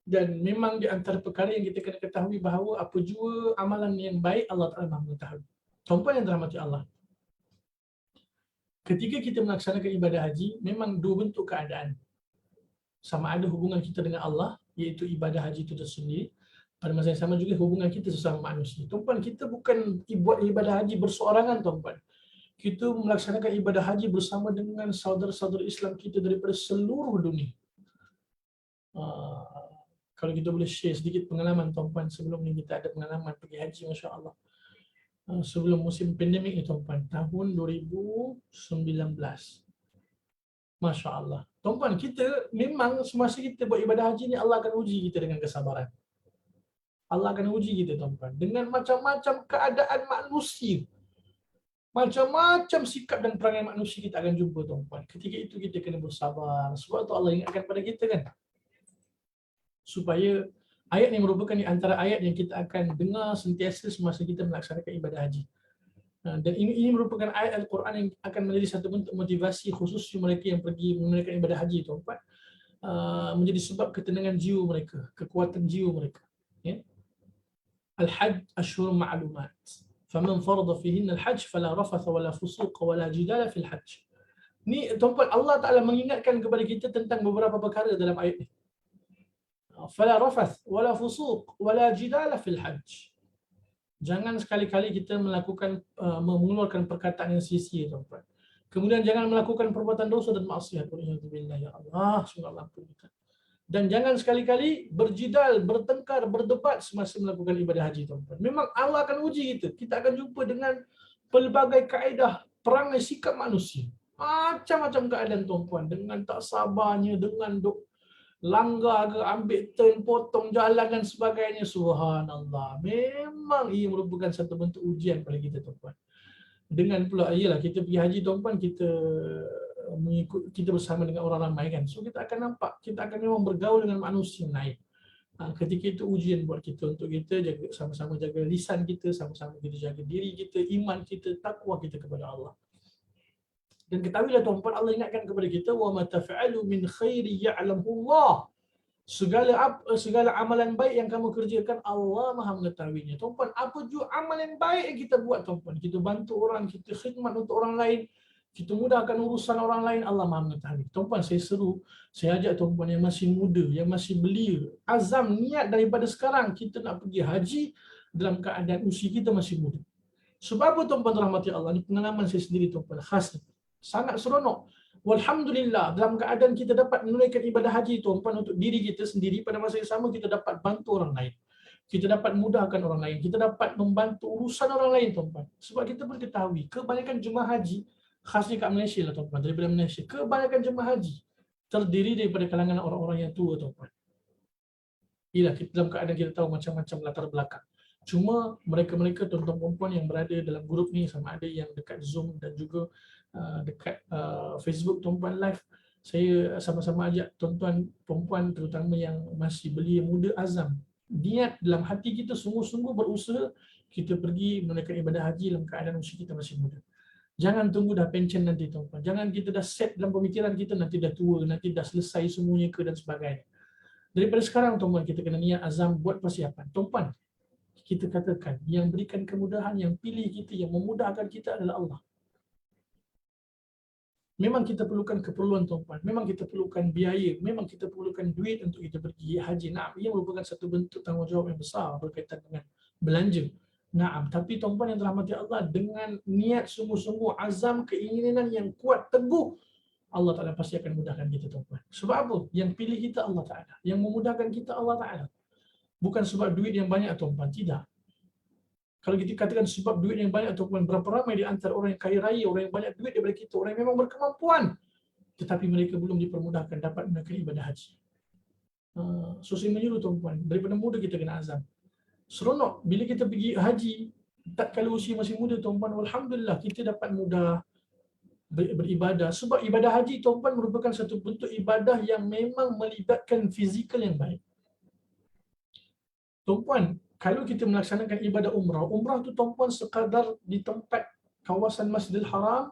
Dan memang di antara perkara yang kita kena ketahui bahawa apa jua amalan yang baik, Allah Ta'ala Maha mengetahui. Tuan-tuan yang dirahmati Allah, ketika kita melaksanakan ibadah haji, memang dua bentuk keadaan. Sama ada hubungan kita dengan Allah, iaitu ibadah haji itu tersendiri. Pada masa yang sama juga hubungan kita sesama manusia. Tuan-tuan, kita bukan buat ibadah haji berseorangan, tuan-tuan. Kita melaksanakan ibadah haji bersama dengan saudara-saudara Islam kita daripada seluruh dunia. Kalau kita boleh share sedikit pengalaman, tuan-tuan, sebelum ni kita ada pengalaman pergi haji, Masya Allah. Sebelum musim pandemik ni, tuan-tuan, tahun 2019. Masya Allah. Tuan-tuan, kita memang semasa kita buat ibadah haji ni, Allah akan uji kita dengan kesabaran. Allah akan uji kita, tuan-tuan, dengan macam-macam keadaan manusia. Macam-macam sikap dan perangai manusia kita akan jumpa, tuan-tuan. Ketika itu kita kena bersabar. Sebab tu Allah ingatkan pada kita kan, supaya ayat ini merupakan di antara ayat yang kita akan dengar sentiasa semasa kita melaksanakan ibadah haji. Dan ini merupakan ayat Al-Quran yang akan menjadi satu bentuk motivasi khusus mereka yang pergi menunaikan ibadah haji, tuan-tuan, menjadi sebab ketenangan jiwa mereka, kekuatan jiwa mereka. Ya? Al-Hajj Ashhur Ma'lumat. Faman farada fihinna al-hajj fala rafatha wala fusuqa wala jidala fil hajj. Ni, tuan-tuan, Allah Taala mengingatkan kepada kita tentang beberapa perkara dalam ayat ini. Fala rafath wala fusuq wala jidala fil hajj. Jangan sekali-kali kita melakukan mengeluarkan perkataan yang sia-sia, tuan-tuan. Kemudian jangan melakukan perbuatan dosa dan maksiat. Waliyadzubillah, ya Allah, semoga Allah ampuni kita. Dan jangan sekali-kali berjidal, bertengkar, berdebat semasa melakukan ibadah haji, tuan-tuan. Memang Allah akan uji kita. Kita akan jumpa dengan pelbagai kaedah perangai sikap manusia. Macam-macam keadaan, tuan-tuan. Dengan tak sabarnya, dengan langgar ke, ambil turn, potong jalan dan sebagainya. Subhanallah. Memang ia merupakan satu bentuk ujian pada kita, tuan-tuan. Dengan pula, iyalah, kita pergi haji, tuan-tuan, kita bersama dengan orang ramai kan. So kita akan nampak, kita akan memang bergaul dengan manusia yang lain. Ketika itu ujian buat kita untuk kita jaga, sama-sama jaga lisan kita, sama-sama kita jaga diri kita, iman kita, takwa kita kepada Allah. Dan ketahuilah, tuan-tuan, Allah ingatkan kepada kita, wa ma taf'alu min khairi ya'lamhu Allah. Segala amalan baik yang kamu kerjakan, Allah Maha mengetahuinya. Tuan-tuan, apa jua amalan baik yang kita buat, tuan-tuan, kita bantu orang, kita khidmat untuk orang lain, kita mudahkan urusan orang lain, Allah Maha mengetahui. Tuan-tuan, saya ajak tuan-tuan yang masih muda, yang masih belia, azam, niat daripada sekarang kita nak pergi haji dalam keadaan usia kita masih muda. Sebab apa, tuan-tuan rahmati Allah? Ini pengalaman saya sendiri, tuan-tuan, khas, sangat seronok. Walhamdulillah, dalam keadaan kita dapat menunaikan ibadah haji, tuan-tuan, untuk diri kita sendiri, pada masa yang sama kita dapat bantu orang lain. Kita dapat mudahkan orang lain, kita dapat membantu urusan orang lain, tuan-tuan. Sebab kita pun ketahui, kebanyakan jemaah haji, khasnya kat Malaysia lah, tuan-tuan, daripada Malaysia, kebanyakan jemaah haji terdiri daripada kalangan orang-orang yang tua, tuan-tuan. Ialah, kita dalam keadaan kita tahu macam-macam latar belakang. Cuma mereka-mereka, tuan-tuan perempuan yang berada dalam grup ni, sama ada yang dekat Zoom dan juga dekat Facebook, tuan-tuan live, saya sama-sama ajak tuan-tuan perempuan terutama yang masih belia, muda, azam, niat dalam hati kita sungguh-sungguh berusaha kita pergi menunaikan ibadah haji dalam keadaan usia kita masih muda. Jangan tunggu dah pension nanti, tuan-tuan. Jangan kita dah set dalam pemikiran kita nanti dah tua, nanti dah selesai semuanya ke dan sebagainya. Daripada sekarang, tuan-tuan, kita kena niat azam buat persiapan. Tuan-tuan, kita katakan yang berikan kemudahan, yang pilih kita, yang memudahkan kita adalah Allah. Memang kita perlukan keperluan, tuan-tuan. Memang kita perlukan biaya. Memang kita perlukan duit untuk kita pergi haji. Nah, ia merupakan satu bentuk tanggungjawab yang besar berkaitan dengan belanja. Naam, tapi tuan-tuan yang dirahmati Allah, dengan niat sungguh-sungguh, azam, keinginan yang kuat, teguh, Allah Ta'ala pasti akan mudahkan kita, tuan-tuan. Sebab apa? Yang pilih kita Allah Ta'ala. Yang memudahkan kita Allah Ta'ala. Bukan sebab duit yang banyak, tuan-tuan. Tidak. Kalau kita katakan sebab duit yang banyak, tuan-tuan, berapa ramai di antara orang yang kaya raya, orang yang banyak duit daripada kita, orang yang memang berkemampuan. tetapi mereka belum dipermudahkan dapat menunaikan ibadah haji. So saya menyuruh tuan-puan, daripada muda kita kena azam. Seronok bila kita pergi haji, tak kala usia masih muda tuan-puan, alhamdulillah kita dapat mudah beribadah. Sebab ibadah haji tuan-puan merupakan satu bentuk ibadah yang memang melibatkan fizikal yang baik. Tuan-puan, kalau kita melaksanakan ibadah umrah, umrah tu tuan-puan sekadar di tempat kawasan Masjidil Haram,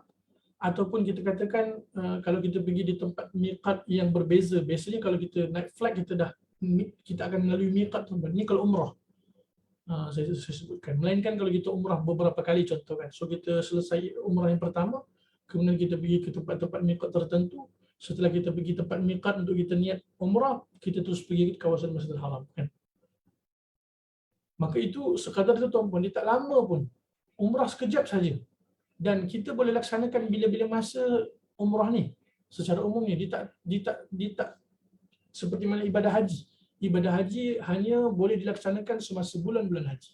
ataupun kita katakan kalau kita pergi di tempat miqat yang berbeza. Biasanya kalau kita naik flight kita akan melalui miqat tuan-puan. Ni kalau umrah. Saya sebutkan. Melainkan kalau kita umrah beberapa kali contoh kan. So kita selesai umrah yang pertama, kemudian kita pergi ke tempat-tempat miqat tertentu. Setelah kita pergi tempat miqat untuk kita niat umrah, kita terus pergi ke kawasan Masjidil Haram kan. Maka itu sekadar itu tuan-puan, dia tak lama pun. Umrah sekejap saja. Dan kita boleh laksanakan bila-bila masa umrah ni. Secara umumnya dia tak seperti mana ibadah haji. Ibadah haji hanya boleh dilaksanakan semasa bulan-bulan haji.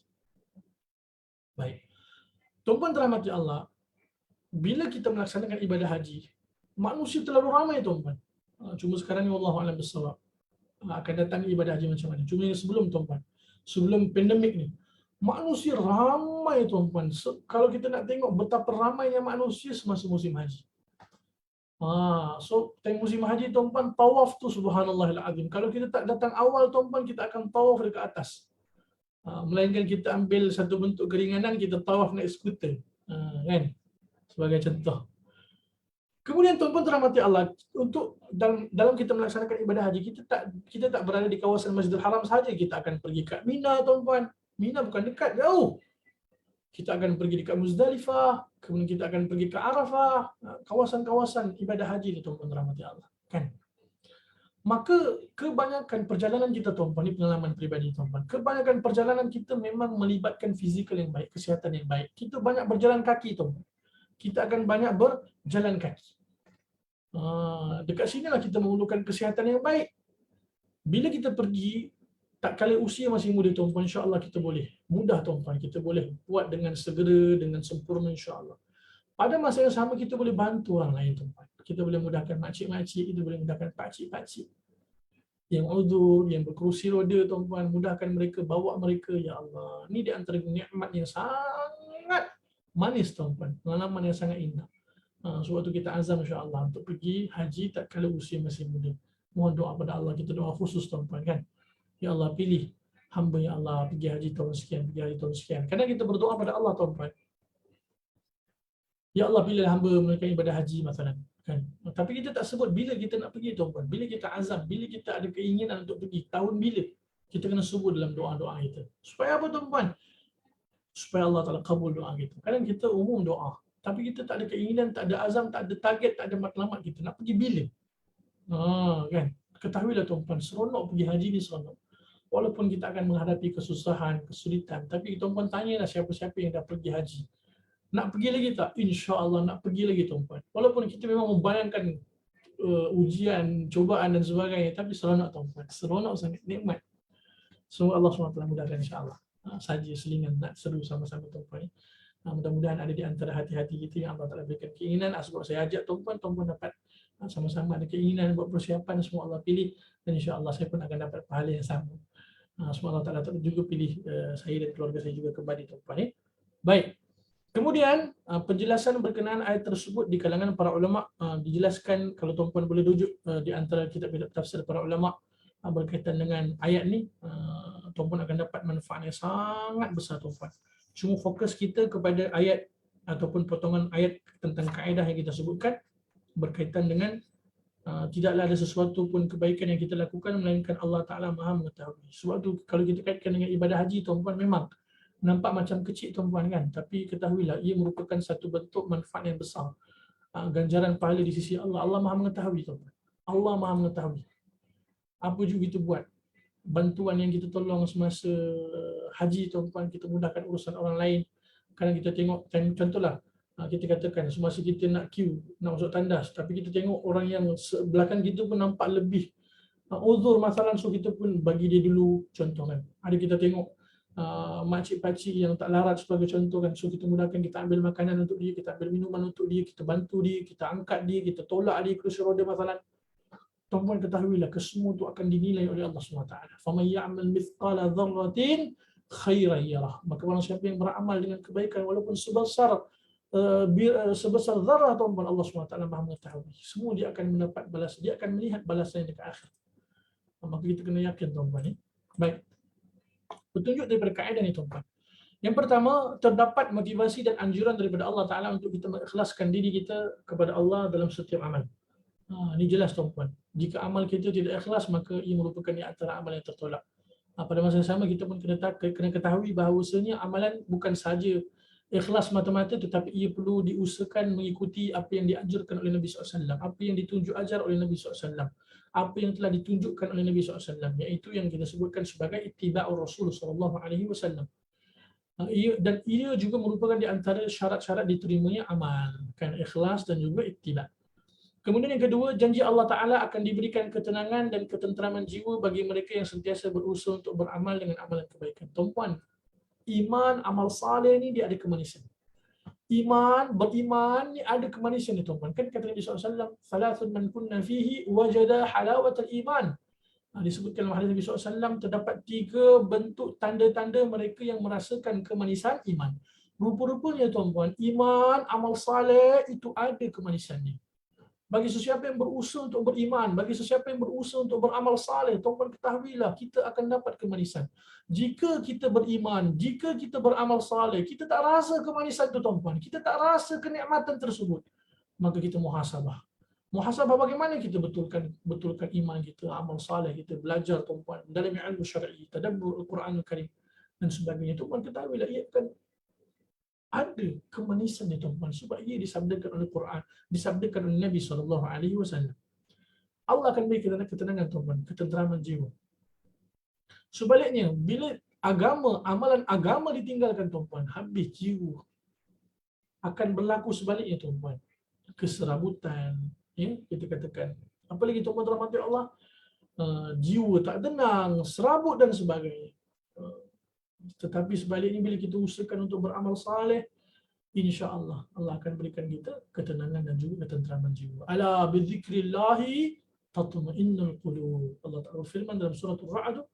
Baik. Tuan-puan dirahmati Allah, bila kita melaksanakan ibadah haji, manusia terlalu ramai tuan-puan. Cuma sekarang ni wallahu a'lam bissawab. Akan datang ibadah haji macam mana. Cuma sebelum tuan-puan, sebelum pandemik ni, manusia ramai tuan-puan. Kalau kita nak tengok betapa ramainya manusia semasa musim haji. So time musim haji tuan-puan, tawaf tu subhanallahil azim. Kalau kita tak datang awal tuan-puan, kita akan tawaf dekat atas. Melainkan kita ambil satu bentuk keringanan, kita tawaf naik skuter. Kan? Sebagai contoh. Kemudian tuan-puan dirahmati Allah, untuk dalam kita melaksanakan ibadah haji, kita tak berada di kawasan Masjidil Haram saja, kita akan pergi ke Mina tuan-puan. Mina bukan dekat, jauh. Kita akan pergi dekat Muzdalifah, kemudian kita akan pergi ke Arafah, kawasan-kawasan ibadah haji ni tuan-puan dirahmati Allah, kan? Maka kebanyakan perjalanan kita tuan-puan, ini pengalaman peribadi tuan-puan, kebanyakan perjalanan kita memang melibatkan fizikal yang baik, kesihatan yang baik. Kita banyak berjalan kaki tuan-puan. Kita akan banyak berjalan kaki. Dekat sinilah kita memerlukan kesihatan yang baik. Bila kita pergi, tak kala usia masih muda tuan-puan, insya-Allah kita boleh. Mudah tuan-puan, kita boleh buat dengan segera, dengan sempurna insya-Allah. Pada masa yang sama kita boleh bantu orang lain tuan-puan. Kita boleh mudahkan makcik-makcik, kita boleh mudahkan pakcik-pakcik yang uzur, yang berkerusi roda tuan-puan, mudahkan mereka, bawa mereka, ya Allah. Ini di antara nikmat yang sangat manis tuan-puan, pengalaman yang sangat indah. Sebab tu kita azam insya-Allah untuk pergi haji tak kala usia masih muda. Mohon doa pada Allah, kita doa khusus tuan-puan kan. Ya Allah, pilih hamba ya Allah pergi haji tahun sekian, pergi haji tahun sekian. Kadang kita berdoa pada Allah tuan-puan. Ya Allah, pilihlah hamba menunaikan ibadah haji masalah kan. Tapi kita tak sebut bila kita nak pergi tuan-puan. Bila kita azam, bila kita ada keinginan untuk pergi, tahun bila. Kita kena sebut dalam doa-doa kita. Supaya apa tuan-puan? Supaya Allah Taala kabul doa kita. Kadang kita umum doa, tapi kita tak ada keinginan, tak ada azam, tak ada target, tak ada matlamat kita nak pergi bila. Kan? Ketahuilah tuan-puan, seronok pergi haji ni seronok. Walaupun kita akan menghadapi kesusahan, kesulitan, tapi tuan-puan tanyalah siapa-siapa yang dah pergi haji. Nak pergi lagi tak? Insya-Allah nak pergi lagi tuan-puan. Walaupun kita memang membayangkan ujian, cubaan dan sebagainya, tapi seronok tuan-puan. Seronok sangat, nikmat. Semoga Allah SWT mudahkan insya-Allah. Saja selingan nak seru sama-sama tuan-puan. Mudah-mudahan ada di antara hati-hati kita yang Allah Taala berikan keinginan. Sebab saya ajak tuan-puan dapat sama-sama ada keinginan buat persiapan, semua Allah pilih, dan insya-Allah saya pun akan dapat pahala yang sama. Semua Allah Taala juga pilih saya dan keluarga saya juga kembali tuan-puan. Baik. Kemudian penjelasan berkenaan ayat tersebut di kalangan para ulama dijelaskan, kalau tuan-puan boleh rujuk di antara kitab-kitab tafsir para ulama berkaitan dengan ayat ni, tuan-puan akan dapat manfaat yang sangat besar tuan-puan. Cuma fokus kita kepada ayat ataupun potongan ayat tentang kaedah yang kita sebutkan berkaitan dengan tidaklah ada sesuatu pun kebaikan yang kita lakukan melainkan Allah Ta'ala Maha mengetahui. Sebab tu kalau kita kaitkan dengan ibadah haji tuan-puan, memang nampak macam kecil tuan-puan kan, tapi ketahuilah ia merupakan satu bentuk manfaat yang besar. Ganjaran pahala di sisi Allah, Allah Maha mengetahui tuan-puan. Allah Maha mengetahui. Apa juga kita buat, bantuan yang kita tolong semasa haji tuan-puan, kita mudahkan urusan orang lain. Kadang kita tengok, contohlah kita katakan semasa kita nak queue, nak masuk tandas, tapi kita tengok orang yang belakang kita pun nampak lebih uzur masalah, so kita pun bagi dia dulu contoh kan. Ada kita tengok makcik pakcik yang tak larat sebagai contoh kan, so kita mudahkan, kita ambil makanan untuk dia, kita ambil minuman untuk dia, kita bantu dia, kita angkat dia, kita tolak dia kerusi roda masalah. Tuan-tuan ketahuilah kesemua itu akan dinilai oleh Allah SWT. Faman ya'mal mithqala dzarratin khairan yarah. Maka barang siapa yang beramal dengan kebaikan walaupun sebesar sebesar zarah, tuan-tuan, Allah SWT Maha mengetahui. Semua dia akan mendapat balas, dia akan melihat balasan dekat akhir. Maka kita kena yakin, tuan-tuan. Baik. Petunjuk daripada kaedah ni, tuan-tuan. Yang pertama, terdapat motivasi dan anjuran daripada Allah Ta'ala untuk kita mengikhlaskan diri kita kepada Allah dalam setiap amal. Ini jelas, tuan-tuan. Jika amal kita tidak ikhlas, maka ia merupakan di antara amal yang tertolak. Pada masa yang sama, kita pun kena ketahui bahawasanya amalan bukan sahaja ikhlas mata-mata, tetapi ia perlu diusahakan mengikuti apa yang dianjurkan oleh Nabi SAW, apa yang ditunjuk ajar oleh Nabi SAW, apa yang telah ditunjukkan oleh Nabi SAW, iaitu yang kita sebutkan sebagai ittiba'ur Rasul SAW. Dan ia juga merupakan di antara syarat-syarat diterimanya amal, kan, ikhlas dan juga ittiba'. Kemudian yang kedua, janji Allah Ta'ala akan diberikan ketenangan dan ketenteraman jiwa bagi mereka yang sentiasa berusaha untuk beramal dengan amalan kebaikan. Tuan-tuan, iman, amal saleh ni dia ada kemanisan. Beriman ni ada kemanisan ni, tuan-tuan. Kan kata Nabi SAW, "Thalathun man kunna fihi wajada halawatal iman." Disebutkan dalam hadis Nabi SAW, terdapat 3 bentuk tanda-tanda mereka yang merasakan kemanisan iman. Rupa-rupanya, tuan-tuan, iman, amal saleh itu ada kemanisannya. Bagi sesiapa yang berusaha untuk beriman, bagi sesiapa yang berusaha untuk beramal saleh, tuan-tuan ketahuilah kita akan dapat kemanisan. Jika kita beriman, jika kita beramal saleh, kita tak rasa kemanisan itu, tuan-tuan, kita tak rasa kenikmatan tersebut, maka kita muhasabah. Muhasabah bagaimana kita betulkan iman kita, amal saleh kita, belajar, tuan-tuan, dalam ilmu syar'i, tadabbur Al-Quran Al-Karim dan sebagainya. Tuan-tuan ketahuilah ia akan ada kemanisan ni, tuan-tuan, sebab ia disabdakan oleh Quran, disabdakan oleh Nabi SAW. Allah akan beri ketenangan, tuan-tuan, ketenteraman jiwa. Sebaliknya, bila amalan agama ditinggalkan, tuan-tuan, habis jiwa. Akan berlaku sebaliknya, tuan-tuan. Keserabutan, ya, kita katakan. Apalagi, tuan-tuan rahmati Allah, jiwa tak tenang, serabut dan sebagainya. Tetapi sebaliknya, bila kita usahakan untuk beramal saleh, insya-Allah Allah akan berikan kita ketenangan dan juga ketenteraman jiwa. Ala bidzikrillahi tatma'innul qulub. Allah Ta'ala firman dalam surah Ar-Ra'd,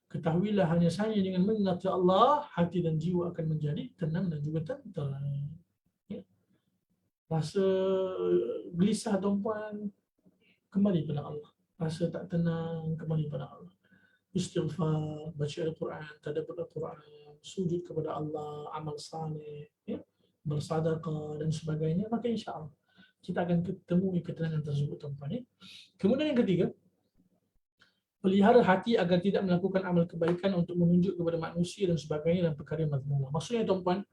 ketahuilah hanya saja dengan mengingat Allah, hati dan jiwa akan menjadi tenang dan juga tenteram. Ya. Rasa gelisah, tuan-tuan, kembali pada Allah. Rasa tak tenang, kembali pada Allah. Istighfar, baca Al-Quran, tadabbur Al-Quran, sujud kepada Allah, amal saleh, ya, bersedekah dan sebagainya, maka insya-Allah kita akan ketemu ketenangan tersebut, tuan-tuan. Ya. Kemudian yang ketiga, pelihara hati agar tidak melakukan amal kebaikan untuk menunjuk kepada manusia dan sebagainya dan perkara yang mazmumah. Maksudnya, tuan-tuan,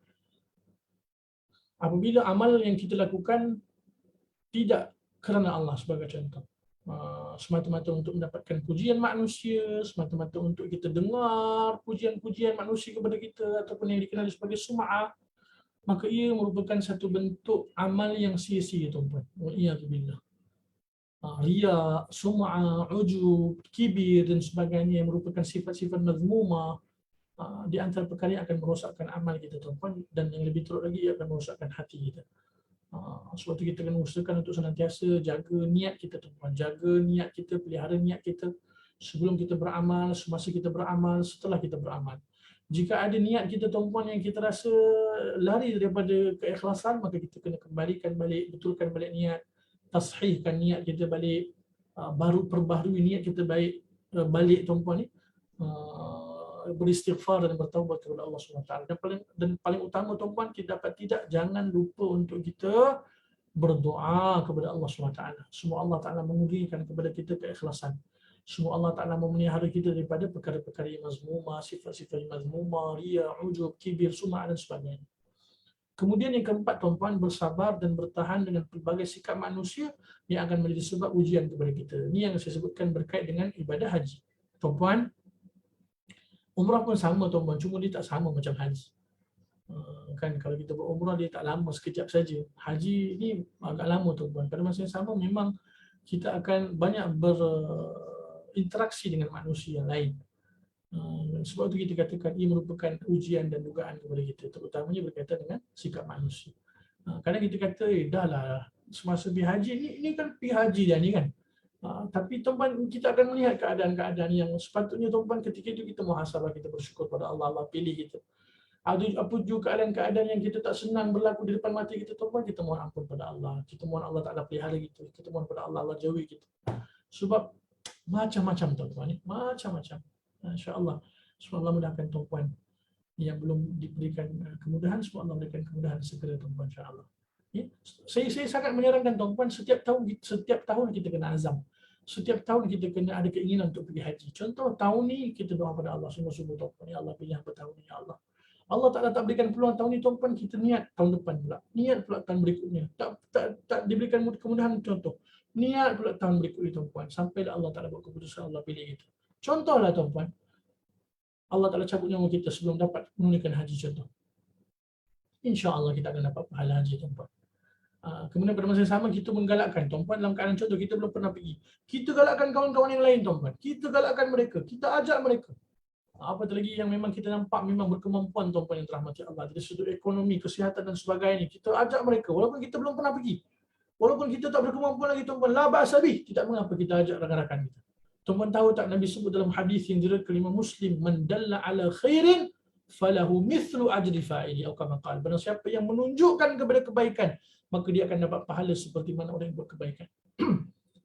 apabila amal yang kita lakukan tidak kerana Allah sebagai contoh, semata-mata untuk mendapatkan pujian manusia, semata-mata untuk kita dengar pujian-pujian manusia kepada kita ataupun yang dikenali sebagai sum'ah, maka ia merupakan satu bentuk amal yang sia-sia, tuan-tuan. Wa'iyadzubillah. Riya, sum'ah, ujub, kibir dan sebagainya yang merupakan sifat-sifat mazmumah, di antara perkara yang akan merosakkan amal kita, tuan-tuan, dan yang lebih teruk lagi, ia akan merosakkan hati kita. Sebab itu kita kena usahakan untuk senantiasa jaga niat kita, tuan-tuan. Jaga niat kita, pelihara niat kita sebelum kita beramal, semasa kita beramal, setelah kita beramal. Jika ada niat kita, tuan-tuan, yang kita rasa lari daripada keikhlasan, maka kita kena kembalikan balik, betulkan balik niat, tashihkan niat kita balik, baru perbaharui niat kita balik, tuan-tuan, ni. Beristighfar dan bertaubat kepada Allah SWT. Dan paling utama, tuan-tuan, jangan lupa untuk kita berdoa kepada Allah SWT. Semua Allah Ta'ala mengujikan kepada kita keikhlasan. Semua Allah Ta'ala memelihara kita daripada perkara-perkara yang mazmumah, sifat-sifat yang mazmumah, riya, ujub, kibir, sum'ah dan sebagainya. Kemudian yang keempat, tuan-tuan, bersabar dan bertahan dengan pelbagai sikap manusia yang akan menjadi sebab ujian kepada kita. Ini yang saya sebutkan berkait dengan ibadah haji. Tuan-tuan, umrah pun sama, tuan-tuan, cuma dia tak sama macam haji. Kan kalau kita berumrah dia tak lama, sekejap saja. Haji ni agak lama, tuan-tuan. Pada masa yang sama memang kita akan banyak berinteraksi dengan manusia yang lain. Sebab itu kita katakan ia merupakan ujian dan dugaan kepada kita, terutamanya berkaitan dengan sikap manusia. Kadang kita kata, dah lah, semasa pergi haji ni kan pergi haji dah ni kan. Tapi tuan-puan, kita akan melihat keadaan-keadaan yang sepatutnya tuan-puan ketika itu kita muhasabah, kita bersyukur pada Allah, Allah pilih kita. Apa juga keadaan-keadaan yang kita tak senang berlaku di depan mata kita, tuan-puan, kita mohon ampun pada Allah. Kita mohon Allah Ta'ala pelihara kita. Kita mohon pada Allah, Allah jauhi kita. Sebab macam-macam tuan-puan ni, macam-macam. InsyaAllah. Semoga Allah mudahkan tuan-puan yang belum diberikan kemudahan, semoga Allah berikan kemudahan segera tuan-puan, insyaAllah. Ya? Saya sangat menyarankan tuan-puan, setiap tahun kita kena azam. Setiap tahun kita kena ada keinginan untuk pergi haji. Contoh tahun ni kita doa pada Allah sungguh-sungguh, tuan-puan, ya Allah pilih apa tahun ni, ya Allah. Allah Ta'ala tak berikan peluang tahun ni, tuan-puan, kita niat tahun depan pula. Niat pula tahun berikutnya. Tak diberikan kemudahan, contoh. Niat pula tahun berikutnya, tuan-puan. Sampailah Allah Ta'ala buat keputusan, Allah pilih kita. Contohlah tuan-puan, Allah Ta'ala cabut nyawa kita sebelum dapat menunaikan haji, contoh. InsyaAllah kita akan dapat pahala haji, tuan-puan. Kemudian pada masa yang sama kita menggalakkan tuan-puan dalam keadaan contoh kita belum pernah pergi. Kita galakkan kawan-kawan yang lain, tuan-puan. Kita galakkan mereka, kita ajak mereka. Apatah lagi yang memang kita nampak memang berkemampuan, tuan-puan yang dirahmati Allah dari sudut ekonomi, kesihatan dan sebagainya. Kita ajak mereka walaupun kita belum pernah pergi. Walaupun kita tak berkemampuan lagi, tuan-puan, la ba'sabih, tidak mengapa kita ajak rakan-rakan kita. Tuan-puan tahu tak Nabi sebut dalam hadis yang diriwayatkan oleh Imam Muslim, man dalla ala khairin falahu mithlu ajri fa'ili atau kama qala. Barang siapa yang menunjukkan kepada kebaikan, maka dia akan dapat pahala seperti mana orang yang buat kebaikan.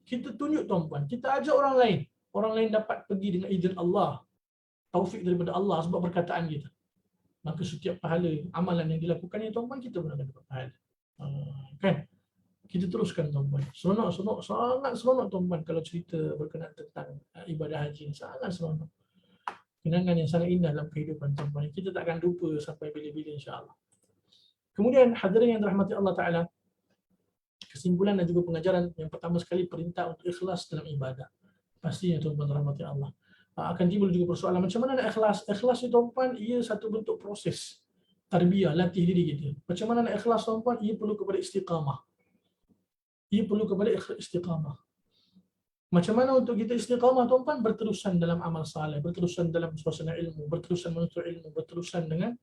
Kita tunjuk, tuan-puan, kita ajak orang lain dapat pergi dengan izin Allah, taufik daripada Allah sebab perkataan kita. Maka setiap pahala amalan yang dilakukan ya tuan-puan, kita pun akan dapat pahala. Kan? Kita teruskan, tuan-puan. Seronok, sangat seronok, tuan-puan, kalau cerita berkenaan tentang ibadah haji ini. Sangat seronok. Kenangan yang sangat indah dalam kehidupan, tuan-puan. Kita tak akan lupa sampai bila-bila, insya-Allah. Kemudian hadirin yang dirahmati Allah Ta'ala, kesimpulan dan juga pengajaran yang pertama sekali, perintah untuk ikhlas dalam ibadah. Pastinya tuan-puan dirahmati Allah. Akan timbul juga persoalan macam mana nak ikhlas. Ikhlas ni, tuan-puan, ia satu bentuk proses tarbiyah, latih diri kita. Macam mana nak ikhlas, tuan-puan? Ia perlu kepada istiqamah. Ia perlu kepada istiqamah. Macam mana untuk kita istiqamah, tuan-puan? Berterusan dalam amal saleh, berterusan dalam suasana ilmu, berterusan menuntut ilmu, berterusan dengan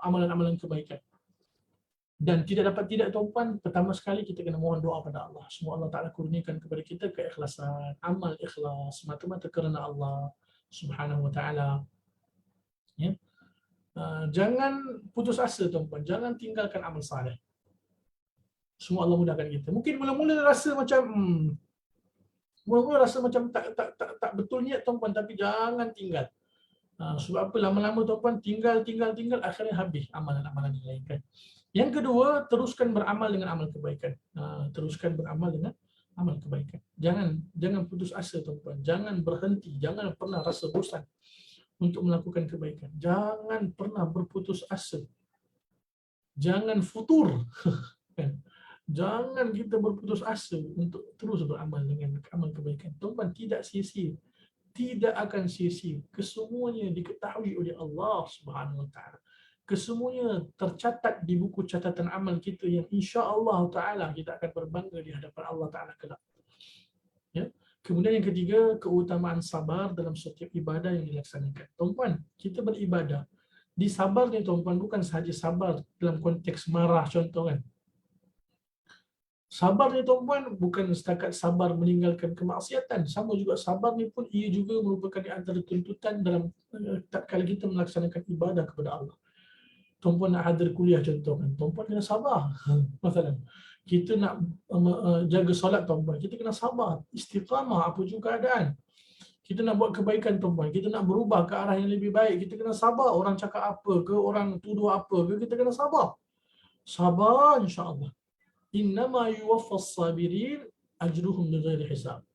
amalan-amalan kebaikan. Dan tidak dapat tidak, tuan-puan, pertama sekali kita kena mohon doa pada Allah. Semoga Allah Ta'ala kurniakan kepada kita keikhlasan, amal ikhlas, semata-mata kerana Allah Subhanahu Wa Ta'ala. Ya? Jangan putus asa, tuan-puan. Jangan tinggalkan amal saleh. Semoga Allah mudahkan kita. Mungkin mula-mula rasa macam tak betul niat, tuan-puan, tapi jangan tinggal. Sebab apa? Lama-lama, tuan-puan, tinggal, akhirnya habis amalan-amalan yang lain, kan. Yang kedua, teruskan beramal dengan amal kebaikan. Teruskan beramal dengan amal kebaikan. Jangan putus asa, tuan-puan. Jangan berhenti. Jangan pernah rasa bosan untuk melakukan kebaikan. Jangan pernah berputus asa. Jangan futur. Jangan kita berputus asa untuk terus beramal dengan amal kebaikan. Tuan-puan, tidak sia-sia. Tidak akan sia-sia. Kesemuanya diketahui oleh Allah Subhanahu Wa Ta'ala. Kesemuanya tercatat di buku catatan amal kita yang insya-Allah Ta'ala kita akan berbangga di hadapan Allah Ta'ala kelak. Ya? Kemudian yang ketiga, keutamaan sabar dalam setiap ibadah yang dilaksanakan. Tuan-puan, kita beribadah. Di sabar ni, tuan-puan, bukan sahaja sabar dalam konteks marah, contoh, kan. Sabar ni, tuan-puan, bukan setakat sabar meninggalkan kemaksiatan. Sama juga sabar ni pun ia juga merupakan di antara tuntutan dalam tatkala kita melaksanakan ibadah kepada Allah. Tuan-puan nak hadir kuliah, contoh, kan. Tuan-puan kena sabar. Masalah. Kita nak jaga solat, tuan-puan, kita kena sabar. Istiqamah apa juga keadaan. Kita nak buat kebaikan, tuan-puan, kita nak berubah ke arah yang lebih baik, kita kena sabar. Orang cakap apa ke, orang tuduh apa ke, kita kena sabar. Sabar, insya-Allah. Innama yuwaffas sabirin ajruhum bighairi hisab.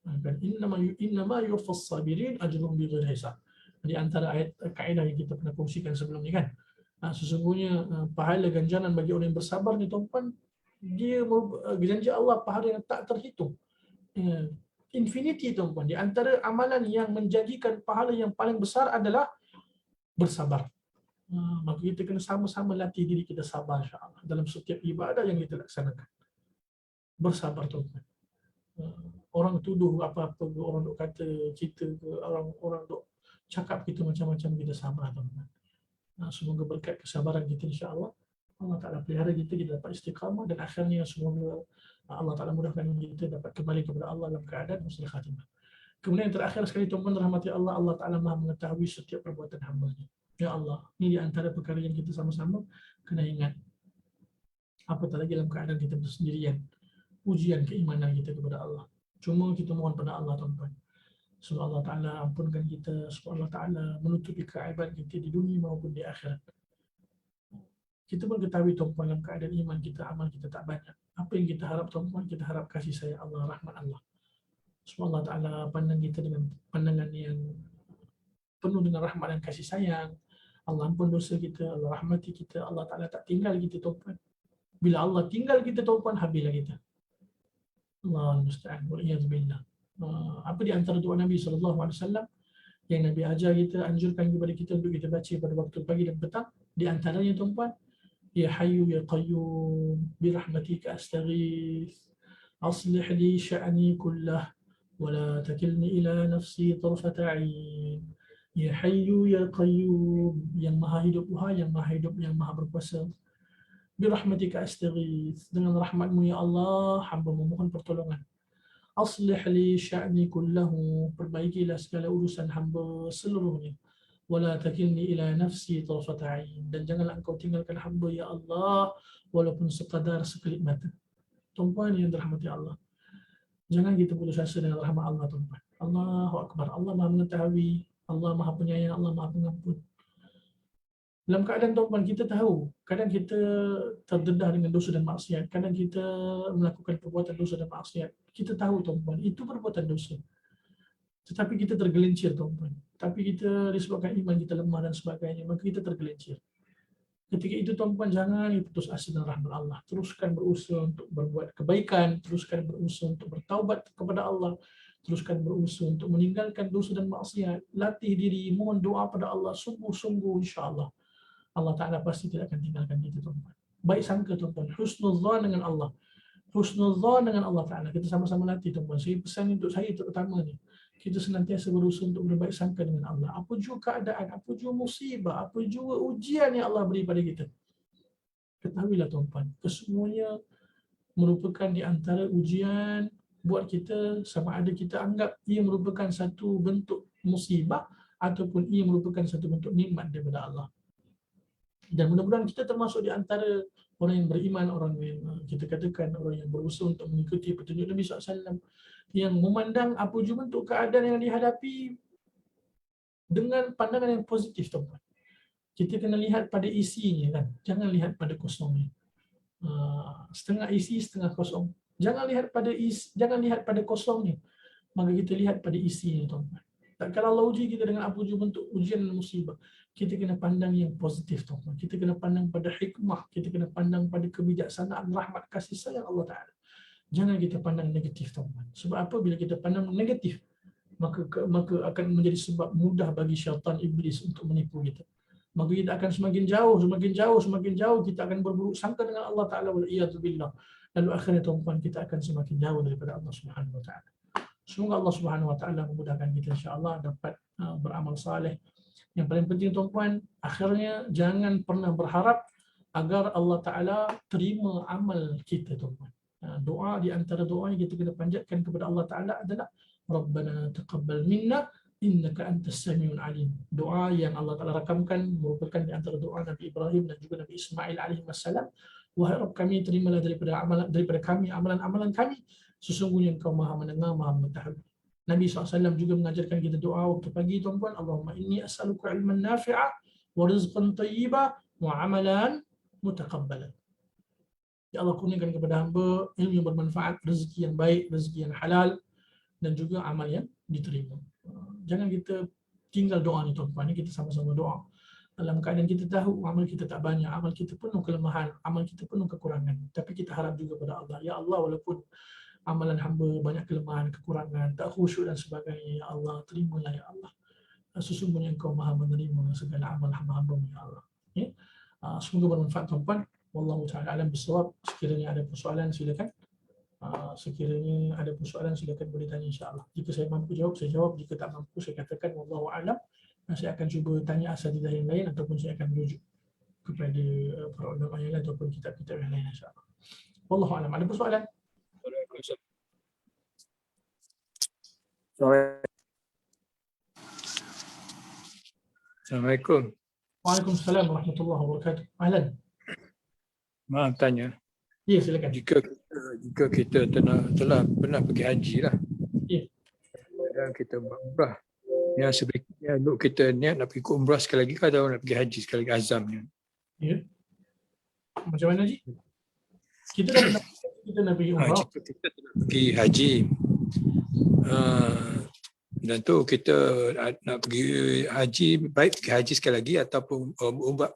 Innama yuwaffas sabirin ajruhum bighairi hisab. Di antara ayat kaedah yang kita pernah kongsikan sebelum ni, kan. Sesungguhnya pahala ganjaran bagi orang yang bersabar ni, tuan-puan, dia janji Allah pahala yang tak terhitung. Infinity, tuan-puan. Di antara amalan yang menjanjikan pahala yang paling besar adalah bersabar. Maka kita kena sama-sama latih diri kita sabar, insya-Allah, dalam setiap ibadah yang kita laksanakan. Bersabar, tuan-puan. Orang tuduh apa-apa, orang duk kata kita ke, orang duk cakap kita macam-macam, kita sabar tuan-tuan. Semoga berkat kesabaran kita insya-Allah Allah Ta'ala pelihara kita, kita dapat istiqamah, dan akhirnya semoga Allah Ta'ala mudahkan kita dapat kembali kepada Allah dalam keadaan husnul khatimah. Kemudian yang terakhir sekali tuan-tuan rahmati Allah, Allah Ta'ala Maha mengetahui setiap perbuatan hamba-Nya. Ya Allah, ini di antara perkara yang kita sama-sama kena ingat. Apatah lagi dalam keadaan kita bersendirian, ujian keimanan kita kepada Allah. Cuma kita mohon pada Allah tuan-tuan, supaya Allah Ta'ala ampunkan kita, supaya Allah Ta'ala menutupi keaiban kita di dunia maupun di akhirat. Kita pun ketahui tuan-tuan, dalam keadaan iman kita, amal kita tak banyak. Apa yang kita harap tuan-tuan? Kita harap kasih sayang Allah, rahmat Allah. Supaya Allah Ta'ala pandang kita dengan pandangan yang penuh dengan rahmat dan kasih sayang. Allah ampun dosa kita, Allah rahmati kita, Allah Ta'ala tak tinggal kita tuan-tuan. Bila Allah tinggal kita tuan-tuan, habislah kita. Allah musta'an, wa'iyadzubillah. Apa di antara doa Nabi SAW yang Nabi ajar kita, anjurkan kepada kita untuk kita baca pada waktu pagi dan petang? Di antaranya tuan-tuan, Ya Hayyu Ya Qayyum birahmatika astaghith aslih li sya'ni kullah wa la takilni ila nafsi tarfata 'ain. Ya Hayyu Ya Qayyum, yang maha hidup, wahai yang maha hidup, yang maha berkuasa. Birahmatika astaghith, dengan rahmatmu ya Allah hamba memohon pertolongan. Aslih li sya'ni kullahu, perbaikilah segala urusan hamba seluruhnya. Wala takilni ila nafsi tarfata 'ain, dan janganlah engkau tinggalkan hamba ya Allah walaupun sekadar sekelip mata. Tuan-tuan yang dirahmati Allah, jangan kita putus asa dengan rahmat Allah tuan-tuan. Allahu akbar, Allah Maha mengetahui, Allah Maha penyayang, Allah Maha pengampun. Dalam keadaan tuan-tuan kita tahu, kadang kita terdedah dengan dosa dan maksiat, kadang kita melakukan perbuatan dosa dan maksiat. Kita tahu tuan-tuan, itu perbuatan dosa. Tetapi kita tergelincir tuan-tuan. Tapi kita disebabkan iman kita lemah dan sebagainya, maka kita tergelincir. Ketika itu tuan-tuan, jangan putus asa dengan rahmat Allah. Teruskan berusaha untuk berbuat kebaikan, teruskan berusaha untuk bertaubat kepada Allah, teruskan berusaha untuk meninggalkan dosa dan maksiat. Latih diri, mohon doa pada Allah sungguh-sungguh, insya-Allah Allah Ta'ala pasti tidak akan tinggalkan kita tuan-tuan. Baik sangka tuan-tuan, husnuzan dengan Allah. Husnuzan dengan Allah Ta'ala. Kita sama-sama latih tuan-tuan. Saya pesan untuk saya terutama ni, kita senantiasa berusaha untuk berbaik sangka dengan Allah. Apa jua keadaan, apa jua musibah, apa jua ujian yang Allah beri pada kita, ketahuilah tuan-tuan, kesemuanya merupakan di antara ujian buat kita, sama ada kita anggap ia merupakan satu bentuk musibah ataupun ia merupakan satu bentuk nikmat daripada Allah. Dan mudah-mudahan kita termasuk di antara orang yang beriman, orang yang kita katakan orang yang berusaha untuk mengikuti petunjuk Nabi SAW, yang memandang apa jua bentuk keadaan yang dihadapi dengan pandangan yang positif tuan-tuan. Kita kena lihat pada isinya kan, jangan lihat pada kosongnya. Setengah isi, setengah kosong. Jangan lihat pada kosongnya, maka kita lihat pada isinya tuan-tuan. Tak kalau Allah uji kita dengan apa jua bentuk ujian dan musibah, kita kena pandang yang positif tuan-tuan. Kita kena pandang pada hikmah, kita kena pandang pada kebijaksanaan, rahmat, kasih sayang Allah Ta'ala. Jangan kita pandang negatif tuan-tuan. Sebab apa? Bila kita pandang negatif, maka akan menjadi sebab mudah bagi syaitan iblis untuk menipu kita. Maka kita akan semakin jauh kita akan berburuk sangka dengan Allah Ta'ala, wal-iyadzubillah. Lalu akhirnya tuan-tuan, kita akan semakin jauh daripada Allah Subhanahu Wa Ta'ala. Semoga Allah Subhanahu Wa Ta'ala memudahkan kita insya-Allah dapat beramal saleh. Yang paling penting tuan-tuan, akhirnya jangan pernah berharap agar Allah Ta'ala terima amal kita tuan-tuan. Doa di antara doa yang kita kena panjatkan kepada Allah Ta'ala adalah Rabbana taqabbal minna innaka antas samiul alim. Doa yang Allah Ta'ala rakamkan merupakan di antara doa Nabi Ibrahim dan juga Nabi Ismail alaihi wassalam. Wahai Rabb kami, terimalah daripada kami amalan kami, sesungguhnya Engkau Maha mendengar, Maha mengetahui. Nabi SAW juga mengajarkan kita doa waktu pagi tuan-tuan, Allahumma inni as'aluka ilman nafi'a wa rizqan tayyiba wa amalan mutaqabbalan. Ya Allah, kurniakan kepada hamba ilmu yang bermanfaat, rezeki yang baik, rezeki yang halal, dan juga amal yang diterima. Jangan kita tinggal doa ni tuan-tuan, kita sama-sama doa. Dalam keadaan kita tahu amal kita tak banyak, amal kita penuh kelemahan, amal kita penuh kekurangan, tapi kita harap juga pada Allah, ya Allah, walaupun amalan hamba banyak kelemahan, kekurangan, tak khusyuk dan sebagainya, ya Allah, terimalah ya Allah. Sesungguhnya Engkau Maha menerima segala amal hamba-hamba ya Allah. Ya? Semoga bermanfaat tuan-tuan. Wallahu ta'ala alam bisawab. Sekiranya ada persoalan silakan. Sekiranya ada persoalan silakan boleh tanya insya-Allah. Jika saya mampu jawab, saya jawab. Jika tak mampu, saya katakan wallahu a'lam Saya akan cuba tanya asatidzah yang lain ataupun saya akan merujuk kepada para ulama yang lain ataupun kitab-kitab yang lain, insya-Allah. Wallahu a'lam. Ada persoalan? Assalamualaikum. Waalaikumsalam warahmatullahi wabarakatuh. Ahlan. Maaf tanya. Ya, silakan. Jika kita telah pernah pergi haji lah. Ya. Dan kita berumrah. Yang sebaiknya untuk kita niat nak pergi umrah sekali lagi atau nak pergi haji sekali lagi azamnya. Ya. Macam mana, Ji? Kita dah pernah kita nak pergi umrah. Jika kita telah pergi haji, dan tu kita nak pergi haji, baik pergi haji sekali lagi ataupun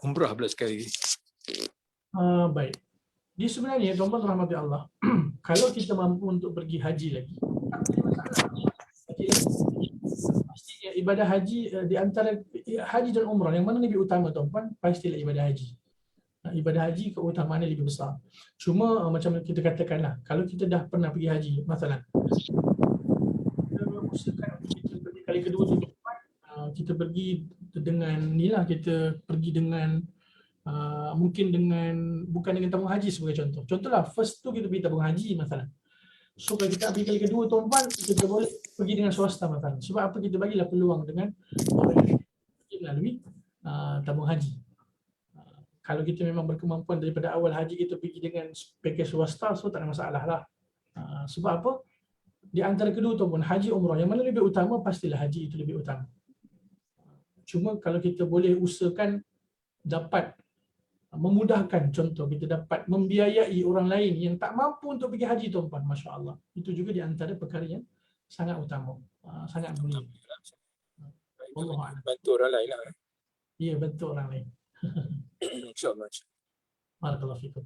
umrah pula sekali lagi. Baik. Dia sebenarnya tuan-tuan rahmati Allah, kalau kita mampu untuk pergi haji lagi, pastinya ibadah haji di antara haji dan umrah yang mana lebih utama tuan-tuan? Pastilah ibadah haji. Ibadah haji keutamaannya lebih besar. Cuma macam kita katakanlah, kalau kita dah pernah pergi haji, masalah kita usahakan kita pergi kali kedua tu, kita pergi dengan nilah, kita pergi dengan mungkin dengan bukan dengan tabung haji sebagai contoh. Contohlah first tu kita pergi tabung haji masalah. So kalau kita pergi kali kedua tuan-tuan, kita boleh pergi dengan swasta masalah. Sebab apa, kita bagilah peluang dengan melalui tabung haji. Kalau kita memang berkemampuan daripada awal haji kita pergi dengan pakej swasta, so tak ada masalah lah. Sebab apa? Di antara kedua tuan-tuan, haji umrah, yang mana lebih utama? Pastilah haji itu lebih utama. Cuma kalau kita boleh usahakan dapat memudahkan, contoh kita dapat membiayai orang lain yang tak mampu untuk pergi haji tuan-tuan, Masya Allah. Itu juga di antara perkara yang sangat utama, sangat mulia. Bantu orang lain lah. Ya, bantu orang lain. InsyaAllah. Barakallahu fikum.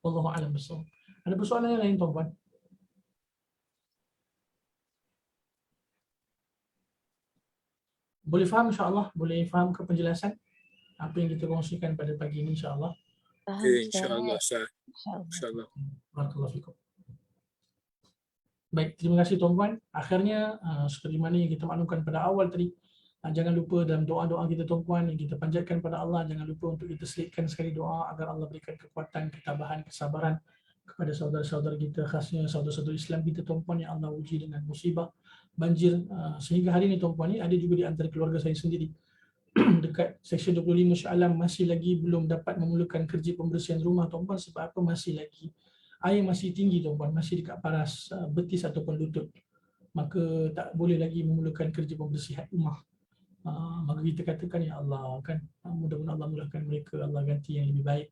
Wallahu a'lam bissawab. Ada persoalan yang lain tuan-tuan? Boleh faham insya-Allah? Boleh faham ke penjelasan apa yang kita kongsikan pada pagi ini, insya-Allah? InsyaAllah. InsyaAllah. Barakallahu fikum. Baik, terima kasih tuan-tuan. Akhirnya seperti mana yang kita maklumkan pada awal tadi, jangan lupa dalam doa-doa kita tuan-tuan yang kita panjatkan pada Allah, jangan lupa untuk kita selitkan sekali doa agar Allah berikan kekuatan, ketabahan, kesabaran kepada saudara-saudara kita, khasnya saudara-saudara Islam kita tuan-tuan yang Allah uji dengan musibah, banjir, sehingga hari ini tuan-tuan ni ada juga di antara keluarga saya sendiri dekat Seksyen 25 Shah Alam masih lagi belum dapat memulakan kerja pembersihan rumah tuan-tuan. Sebab apa? Masih lagi air masih tinggi tuan-tuan, masih dekat paras betis ataupun lutut, maka tak boleh lagi memulakan kerja pembersihan rumah. Maka kita katakan, ya Allah kan, mudah-mudahan Allah mudahkan mereka, Allah ganti yang lebih baik.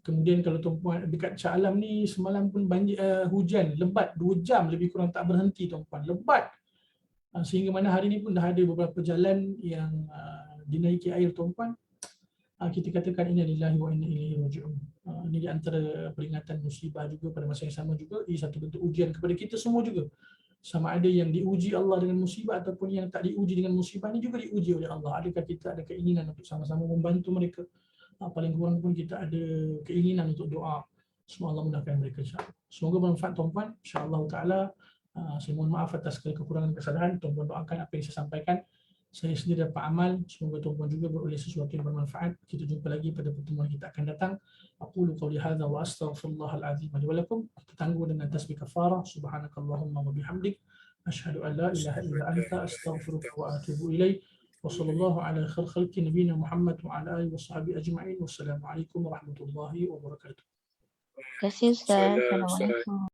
Kemudian kalau tuan-puan dekat Shah Alam ni semalam pun banjir, hujan lebat 2 jam lebih kurang tak berhenti tuan-puan, lebat. Sehingga mana hari ni pun dah ada beberapa jalan yang dinaiki air tuan-puan. Kita katakan inna lillahi wa inna ilaihi raji'un. Ini di antara peringatan musibah juga pada masa yang sama juga. Ini satu bentuk ujian kepada kita semua juga. Sama ada yang diuji Allah dengan musibah ataupun yang tak diuji dengan musibah, ni juga diuji oleh Allah. Adakah kita ada keinginan untuk sama-sama membantu mereka? Paling kurang pun kita ada keinginan untuk doa. Semoga Allah mudahkan mereka, insyaAllah. Semoga bermanfaat tuan-tuan. InsyaAllah ta'ala. Saya mohon maaf atas kekurangan kesalahan. Tuan-tuan doakan apa yang saya sampaikan. Saya sendiri dapat amal. Semoga tuan-tuan juga beroleh sesuatu yang bermanfaat. Kita jumpa lagi pada pertemuan kita akan datang. Aqulu qawli hadza wa astaghfirullahal azim li wa lakum. Kita tangguh dengan tasbih kafarah. Subhanakallahumma wa bihamdik. Asyhadu an la ilaha illa anta astaghfiruka wa atubu ilaik. Wa sallallahu ala khair khalqi nabiyina Muhammad wa ala alihi wa sahbihi ajma'in. Wassalamualaikum warahmatullahi wabarakatuh. Terima kasih Ustaz. Assalamualaikum.